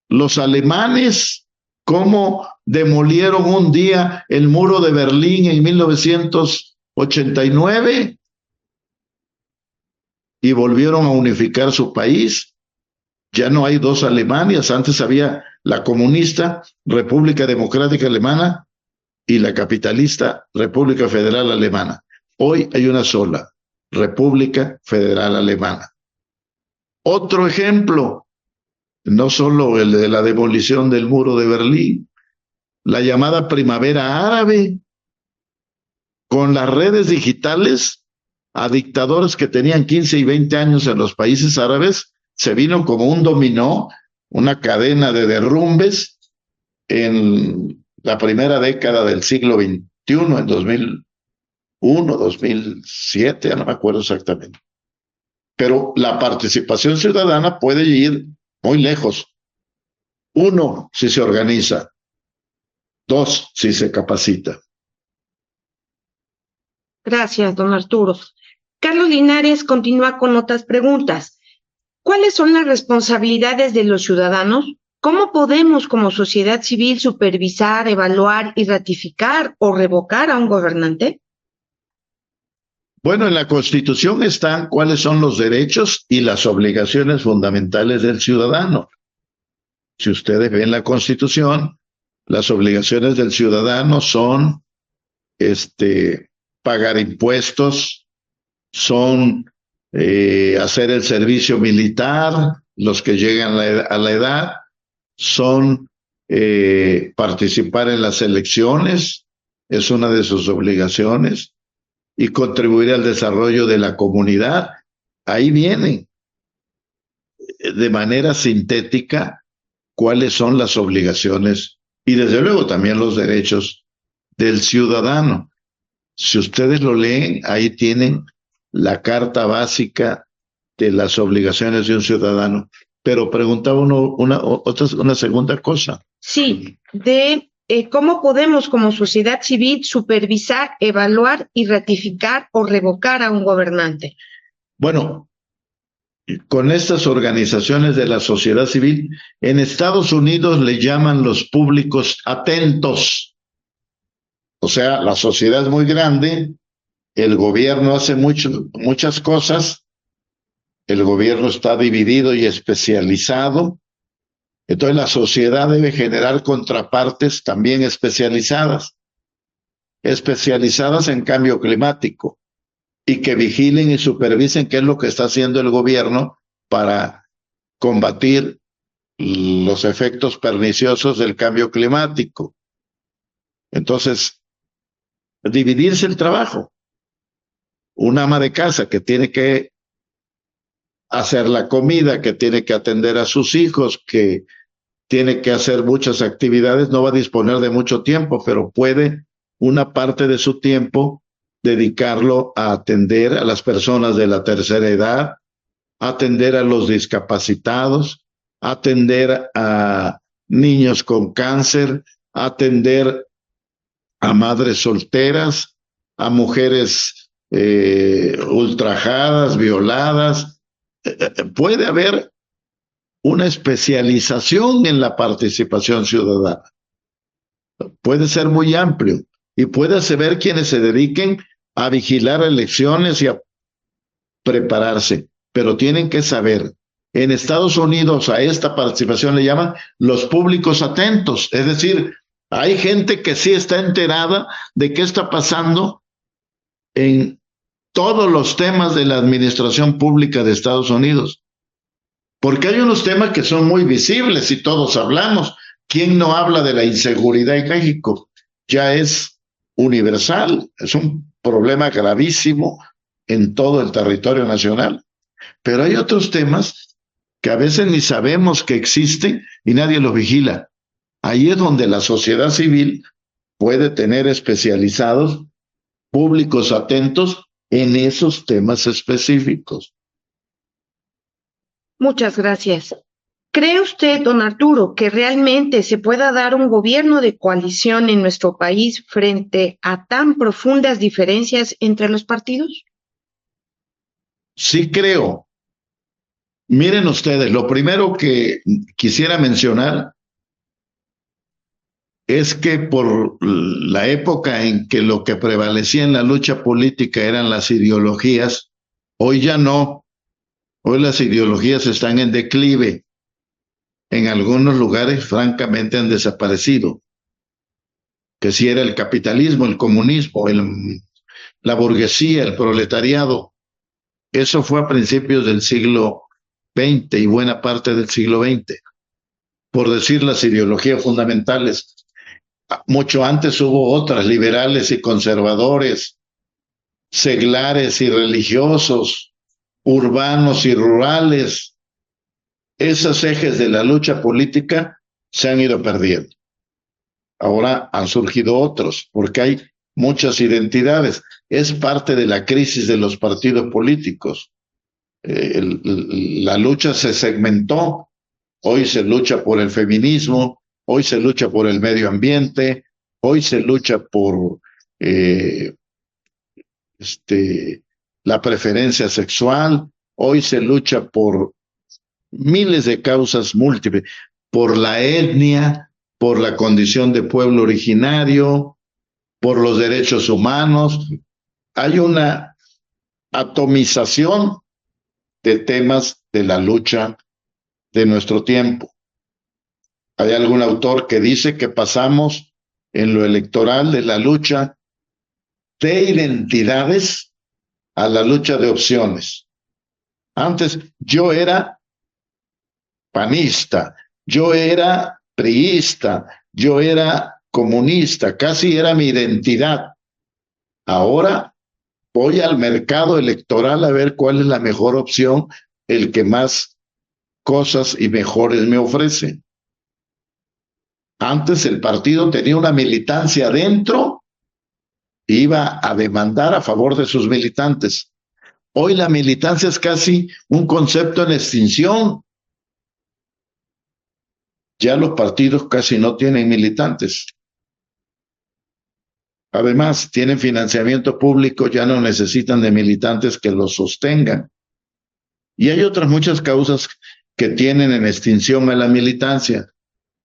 Los alemanes, cómo demolieron un día el muro de Berlín en 1989 y volvieron a unificar su país. Ya no hay 2 Alemanias. Antes había la comunista República Democrática Alemana y la capitalista República Federal Alemana. Hoy hay una sola, República Federal Alemana. Otro ejemplo, no solo el de la demolición del muro de Berlín, la llamada primavera árabe, con las redes digitales a dictadores que tenían 15 y 20 años en los países árabes, se vino como un dominó, una cadena de derrumbes en la primera década del siglo XXI, en 2001, 2007, ya no me acuerdo exactamente. Pero la participación ciudadana puede ir muy lejos. 1, si se organiza. 2, si se capacita. Gracias, don Arturo. Carlos Linares continúa con otras preguntas. ¿Cuáles son las responsabilidades de los ciudadanos? ¿Cómo podemos, como sociedad civil, supervisar, evaluar y ratificar o revocar a un gobernante? Bueno, en la Constitución están cuáles son los derechos y las obligaciones fundamentales del ciudadano. Si ustedes ven la Constitución, las obligaciones del ciudadano son pagar impuestos, son hacer el servicio militar, los que llegan a la edad, son participar en las elecciones, es una de sus obligaciones, y contribuir al desarrollo de la comunidad. Ahí vienen de manera sintética cuáles son las obligaciones y desde luego también los derechos del ciudadano. Si ustedes lo leen, ahí tienen la carta básica de las obligaciones de un ciudadano. Pero preguntaba una segunda cosa. Sí, de cómo podemos como sociedad civil supervisar, evaluar y ratificar o revocar a un gobernante. Bueno, con estas organizaciones de la sociedad civil, en Estados Unidos le llaman los públicos atentos. O sea, la sociedad es muy grande, el gobierno hace muchas cosas, el gobierno está dividido y especializado, entonces la sociedad debe generar contrapartes también especializadas en cambio climático, y que vigilen y supervisen qué es lo que está haciendo el gobierno para combatir los efectos perniciosos del cambio climático. Entonces, dividirse el trabajo. Un ama de casa que tiene que hacer la comida, que tiene que atender a sus hijos, que tiene que hacer muchas actividades, no va a disponer de mucho tiempo, pero puede una parte de su tiempo dedicarlo a atender a las personas de la tercera edad, atender a los discapacitados, atender a niños con cáncer, atender a madres solteras, a mujeres ultrajadas, violadas. Puede haber una especialización en la participación ciudadana. puede ser muy amplio y puede haber quienes se dediquen a vigilar elecciones y a prepararse, pero tienen que saber, en Estados Unidos a esta participación le llaman los públicos atentos, es decir, hay gente que sí está enterada de qué está pasando en todos los temas de la administración pública de Estados Unidos, porque hay unos temas que son muy visibles y todos hablamos. ¿Quién no habla de la inseguridad en México? Ya es universal, es un problema gravísimo en todo el territorio nacional. Pero hay otros temas que a veces ni sabemos que existen y nadie los vigila. Ahí es donde la sociedad civil puede tener especializados, públicos atentos en esos temas específicos. Muchas gracias. ¿Cree usted, don Arturo, que realmente se pueda dar un gobierno de coalición en nuestro país frente a tan profundas diferencias entre los partidos? Sí creo. Miren ustedes, lo primero que quisiera mencionar es que por la época en que lo que prevalecía en la lucha política eran las ideologías, hoy ya no. Hoy las ideologías están en declive. En algunos lugares, francamente, han desaparecido. Que si era el capitalismo, el comunismo, la burguesía, el proletariado. Eso fue a principios del siglo XX y buena parte del siglo XX. Por decir las ideologías fundamentales. Mucho antes hubo otras, liberales y conservadores, seglares y religiosos, urbanos y rurales. Esos ejes de la lucha política se han ido perdiendo. Ahora han surgido otros, porque hay muchas identidades. Es parte de la crisis de los partidos políticos. La lucha se segmentó. Hoy se lucha por el feminismo, hoy se lucha por el medio ambiente, hoy se lucha por la preferencia sexual, hoy se lucha por miles de causas múltiples, por la etnia, por la condición de pueblo originario, por los derechos humanos. Hay una atomización de temas de la lucha de nuestro tiempo. Hay algún autor que dice que pasamos en lo electoral de la lucha de identidades a la lucha de opciones. Antes yo era panista, yo era priista, yo era comunista, casi era mi identidad. Ahora voy al mercado electoral a ver cuál es la mejor opción, el que más cosas y mejores me ofrece. Antes el partido tenía una militancia dentro, iba a demandar a favor de sus militantes. Hoy la militancia es casi un concepto en extinción. Ya los partidos casi no tienen militantes. Además, tienen financiamiento público, ya no necesitan de militantes que los sostengan. Y hay otras muchas causas que tienen en extinción a la militancia.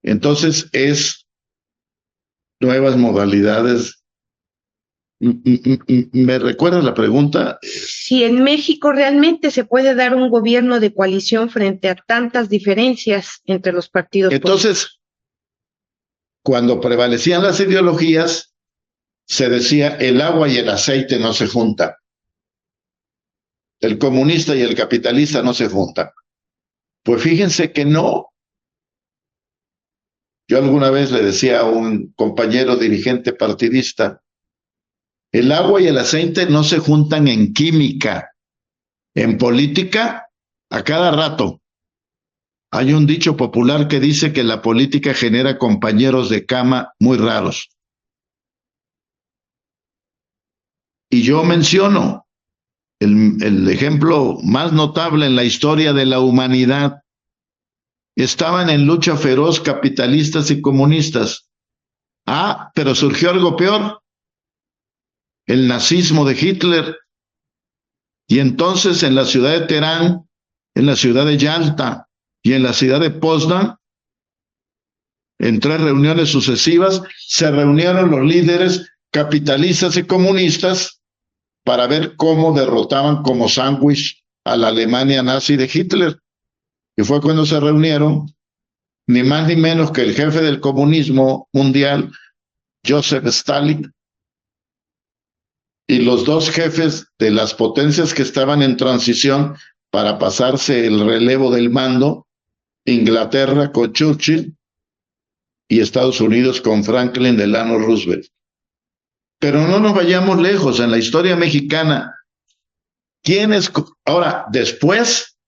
Entonces, es nuevas modalidades. ¿Me recuerdas la pregunta? Si en México realmente se puede dar un gobierno de coalición frente a tantas diferencias entre los partidos políticos. Entonces, cuando prevalecían las ideologías, se decía el agua y el aceite no se juntan. El comunista y el capitalista no se juntan. Pues fíjense que no. Yo alguna vez le decía a un compañero dirigente partidista, el agua y el aceite no se juntan en química. En política, a cada rato. Hay un dicho popular que dice que la política genera compañeros de cama muy raros. Y yo menciono el ejemplo más notable en la historia de la humanidad. Estaban en lucha feroz capitalistas y comunistas. Ah, pero surgió algo peor. El nazismo de Hitler. Y entonces en la ciudad de Teherán, en la ciudad de Yalta y en la ciudad de Potsdam, En 3 reuniones sucesivas se reunieron los líderes capitalistas y comunistas para ver cómo derrotaban como sándwich a la Alemania nazi de Hitler. Y fue cuando se reunieron ni más ni menos que el jefe del comunismo mundial, Joseph Stalin, y los 2 jefes de las potencias que estaban en transición para pasarse el relevo del mando, Inglaterra con Churchill y Estados Unidos con Franklin Delano Roosevelt. Pero no nos vayamos lejos, en la historia mexicana, ¿quiénes? Ahora, después,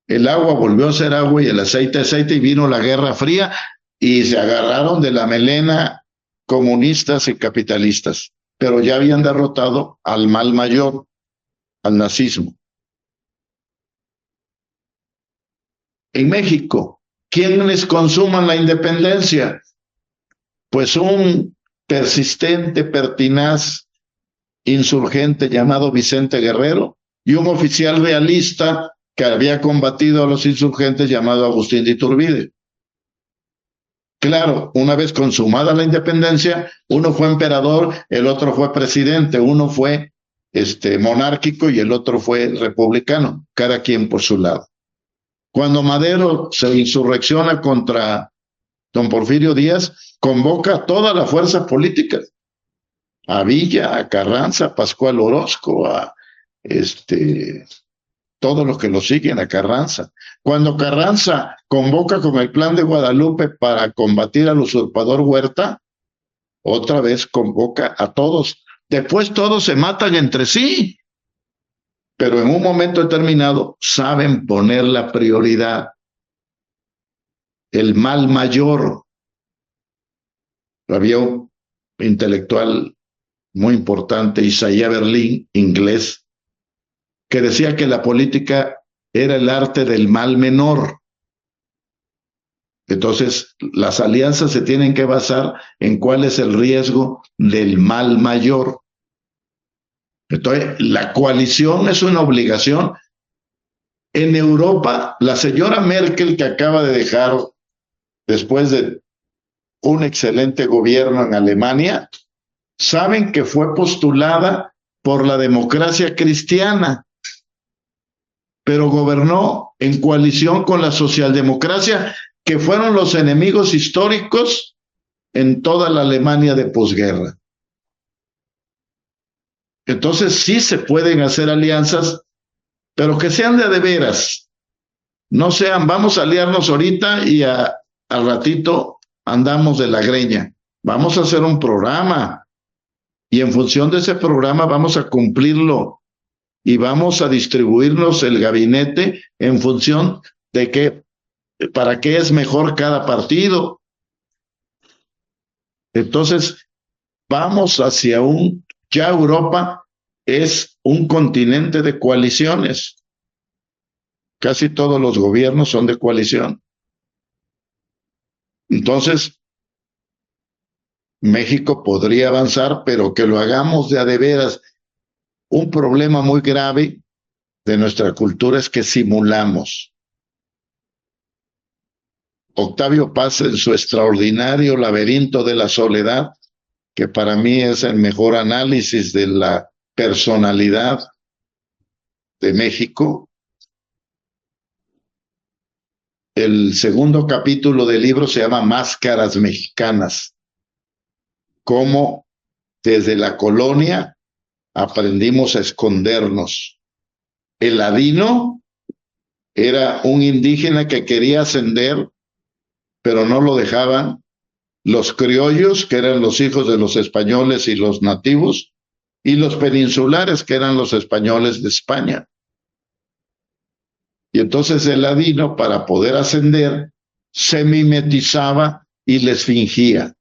el agua volvió a ser agua y el aceite aceite, y vino la Guerra Fría y se agarraron de la melena comunistas y capitalistas, pero ya habían derrotado al mal mayor, al nazismo. En México, ¿quiénes consuman la independencia? Pues un persistente, pertinaz insurgente llamado Vicente Guerrero y un oficial realista que había combatido a los insurgentes llamado Agustín de Iturbide. Claro, una vez consumada la independencia, uno fue emperador, el otro fue presidente, uno fue monárquico y el otro fue republicano, cada quien por su lado. Cuando Madero se insurrecciona contra don Porfirio Díaz, convoca a todas las fuerzas políticas, a Villa, a Carranza, a Pascual Orozco, a todos los que lo siguen, a Carranza. Cuando Carranza convoca con el Plan de Guadalupe para combatir al usurpador Huerta, otra vez convoca a todos. Después todos se matan entre sí, pero en un momento determinado saben poner la prioridad, el mal mayor. Había un intelectual muy importante, Isaiah Berlin, inglés, que decía que la política era el arte del mal menor. Entonces, las alianzas se tienen que basar en cuál es el riesgo del mal mayor. Entonces, la coalición es una obligación. En Europa, la señora Merkel, que acaba de dejar, después de un excelente gobierno en Alemania, saben que fue postulada por la democracia cristiana, pero gobernó en coalición con la socialdemocracia, que fueron los enemigos históricos en toda la Alemania de posguerra. Entonces sí se pueden hacer alianzas, pero que sean de veras. No sean, vamos a aliarnos ahorita y al ratito andamos de la greña. Vamos a hacer un programa y en función de ese programa vamos a cumplirlo y vamos a distribuirnos el gabinete en función de qué, para qué es mejor cada partido. Entonces, vamos hacia ya Europa es un continente de coaliciones. Casi todos los gobiernos son de coalición. Entonces, México podría avanzar, pero que lo hagamos de a de veras. Un problema muy grave de nuestra cultura es que simulamos. Octavio Paz, en su extraordinario Laberinto de la Soledad, que para mí es el mejor análisis de la personalidad de México, el segundo capítulo del libro se llama Máscaras Mexicanas, cómo desde la colonia aprendimos a escondernos. El ladino era un indígena que quería ascender, pero no lo dejaban. Los criollos, que eran los hijos de los españoles y los nativos, y los peninsulares, que eran los españoles de España. Y entonces el ladino, para poder ascender, se mimetizaba y les fingía.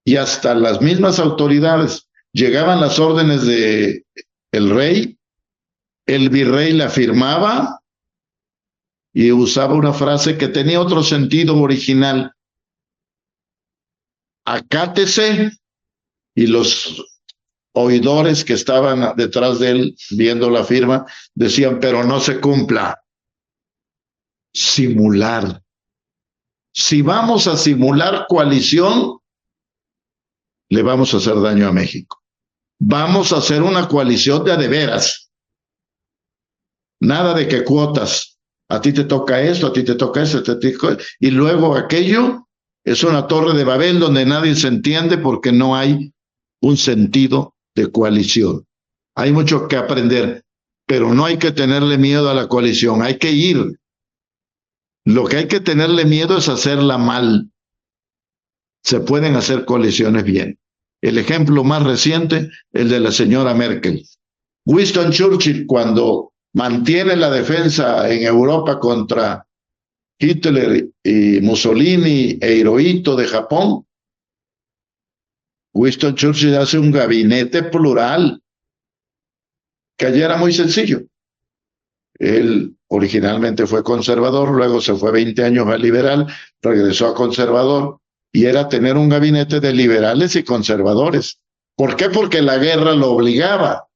Y hasta las mismas autoridades, llegaban las órdenes del rey, el virrey la firmaba y usaba una frase que tenía otro sentido original. Acátese, y los oidores que estaban detrás de él viendo la firma decían, pero no se cumpla. Simular. Si vamos a simular coalición, le vamos a hacer daño a México. Vamos a hacer una coalición de veras. Nada de que cuotas. A ti te toca esto, a ti te toca eso, y luego aquello es una torre de Babel donde nadie se entiende porque no hay un sentido de coalición. Hay mucho que aprender, pero no hay que tenerle miedo a la coalición, hay que ir. Lo que hay que tenerle miedo es hacerla mal. Se pueden hacer coaliciones bien. El ejemplo más reciente, el de la señora Merkel. Winston Churchill, cuando mantiene la defensa en Europa contra Hitler y Mussolini e Hirohito de Japón, Winston Churchill hace un gabinete plural, que allí era muy sencillo. Él originalmente fue conservador, luego se fue 20 años a liberal, regresó a conservador, y era tener un gabinete de liberales y conservadores. ¿Por qué? Porque la guerra lo obligaba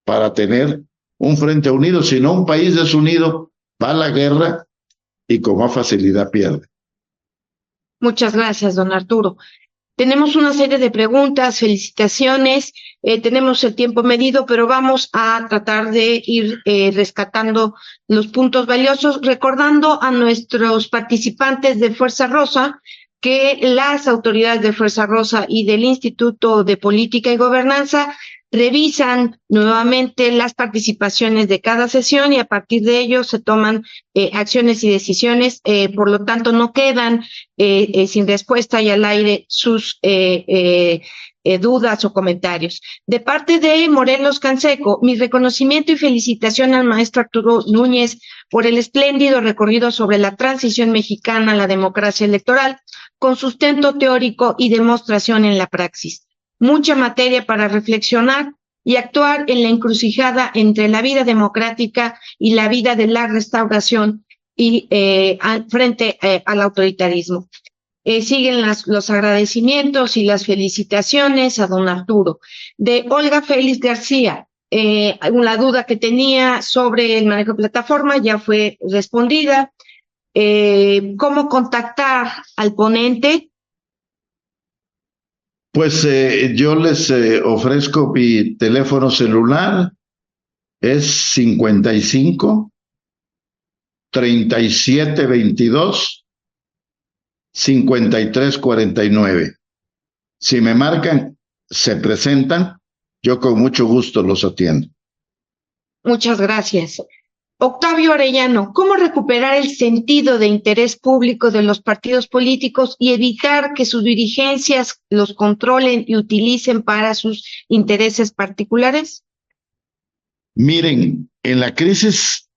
para tener un frente unido. Si no, un país desunido va a la guerra y con más facilidad pierde. Muchas gracias, don Arturo. Tenemos una serie de preguntas, felicitaciones, tenemos el tiempo medido, pero vamos a tratar de ir rescatando los puntos valiosos, recordando a nuestros participantes de Fuerza Rosa que las autoridades de Fuerza Rosa y del Instituto de Política y Gobernanza revisan nuevamente las participaciones de cada sesión y a partir de ello se toman acciones y decisiones, por lo tanto no quedan sin respuesta y al aire sus dudas o comentarios. De parte de Morelos Canseco, mi reconocimiento y felicitación al maestro Arturo Núñez por el espléndido recorrido sobre la transición mexicana a la democracia electoral, con sustento teórico y demostración en la praxis. Mucha materia para reflexionar y actuar en la encrucijada entre la vida democrática y la vida de la restauración y frente al autoritarismo. Siguen los agradecimientos y las felicitaciones a don Arturo. De Olga Félix García, una duda que tenía sobre el manejo de plataforma ya fue respondida. ¿Cómo contactar al ponente? Pues yo les ofrezco mi teléfono celular, es 55 37 22 53 49. Si me marcan, se presentan, yo con mucho gusto los atiendo. Muchas gracias. Octavio Arellano, ¿cómo recuperar el sentido de interés público de los partidos políticos y evitar que sus dirigencias los controlen y utilicen para sus intereses particulares? Miren, en la crisis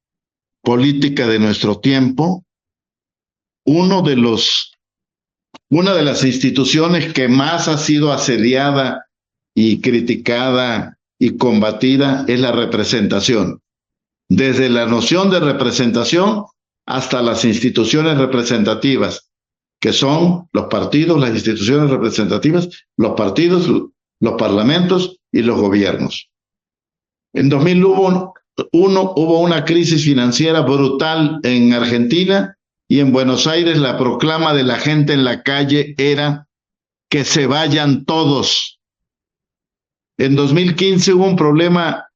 política de nuestro tiempo, una de las instituciones que más ha sido asediada y criticada y combatida es la representación. Desde la noción de representación hasta las instituciones representativas, que son los partidos, las instituciones representativas, los partidos, los parlamentos y los gobiernos. En 2001 hubo una crisis financiera brutal en Argentina y en Buenos Aires la proclama de la gente en la calle era que se vayan todos. En 2015 hubo un problema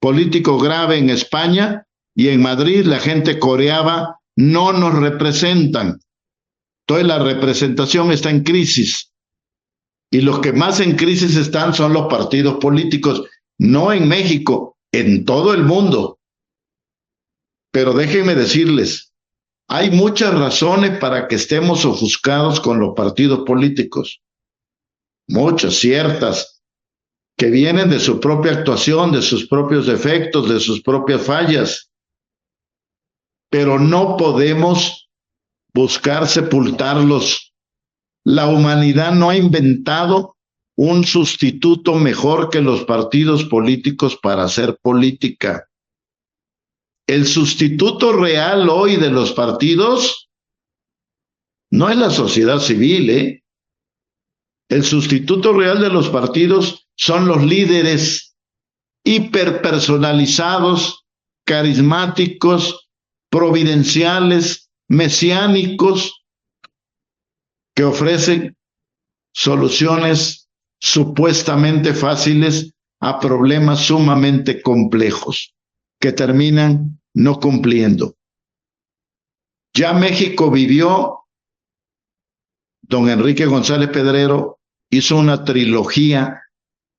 político grave en España y en Madrid la gente coreaba, no nos representan. Entonces la representación está en crisis y los que más en crisis están son los partidos políticos, no en México, en todo el mundo. Pero déjenme decirles, hay muchas razones para que estemos ofuscados con los partidos políticos, muchas, ciertas, que vienen de su propia actuación, de sus propios defectos, de sus propias fallas. Pero no podemos buscar sepultarlos. La humanidad no ha inventado un sustituto mejor que los partidos políticos para hacer política. El sustituto real hoy de los partidos no es la sociedad civil, El sustituto real de los partidos son los líderes hiperpersonalizados, carismáticos, providenciales, mesiánicos, que ofrecen soluciones supuestamente fáciles a problemas sumamente complejos que terminan no cumpliendo. Ya México vivió, don Enrique González Pedrero hizo una trilogía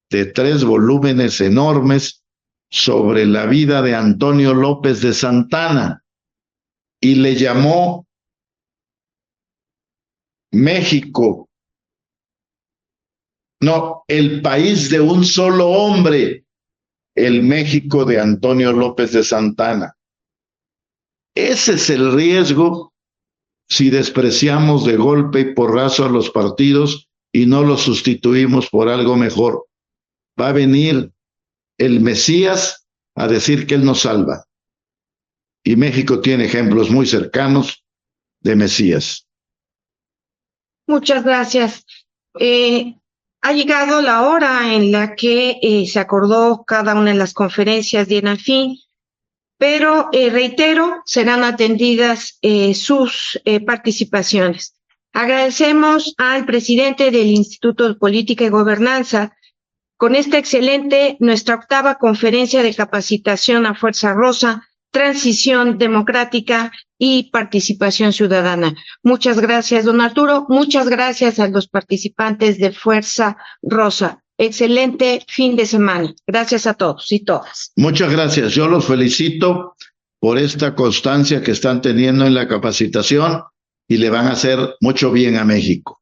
de 3 volúmenes enormes sobre la vida de Antonio López de Santana y le llamó México, no, el país de un solo hombre, el México de Antonio López de Santana. Ese es el riesgo si despreciamos de golpe y porrazo a los partidos y no los sustituimos por algo mejor. Va a venir el Mesías a decir que él nos salva. Y México tiene ejemplos muy cercanos de Mesías. Muchas gracias. Ha llegado la hora en la que se acordó cada una de las conferencias dieran fin, pero reitero, serán atendidas sus participaciones. Agradecemos al presidente del Instituto de Política y Gobernanza con esta excelente, nuestra 8ª conferencia de capacitación a Fuerza Rosa, transición democrática y participación ciudadana. Muchas gracias, don Arturo. Muchas gracias a los participantes de Fuerza Rosa. Excelente fin de semana. Gracias a todos y todas. Muchas gracias. Yo los felicito por esta constancia que están teniendo en la capacitación y le van a hacer mucho bien a México.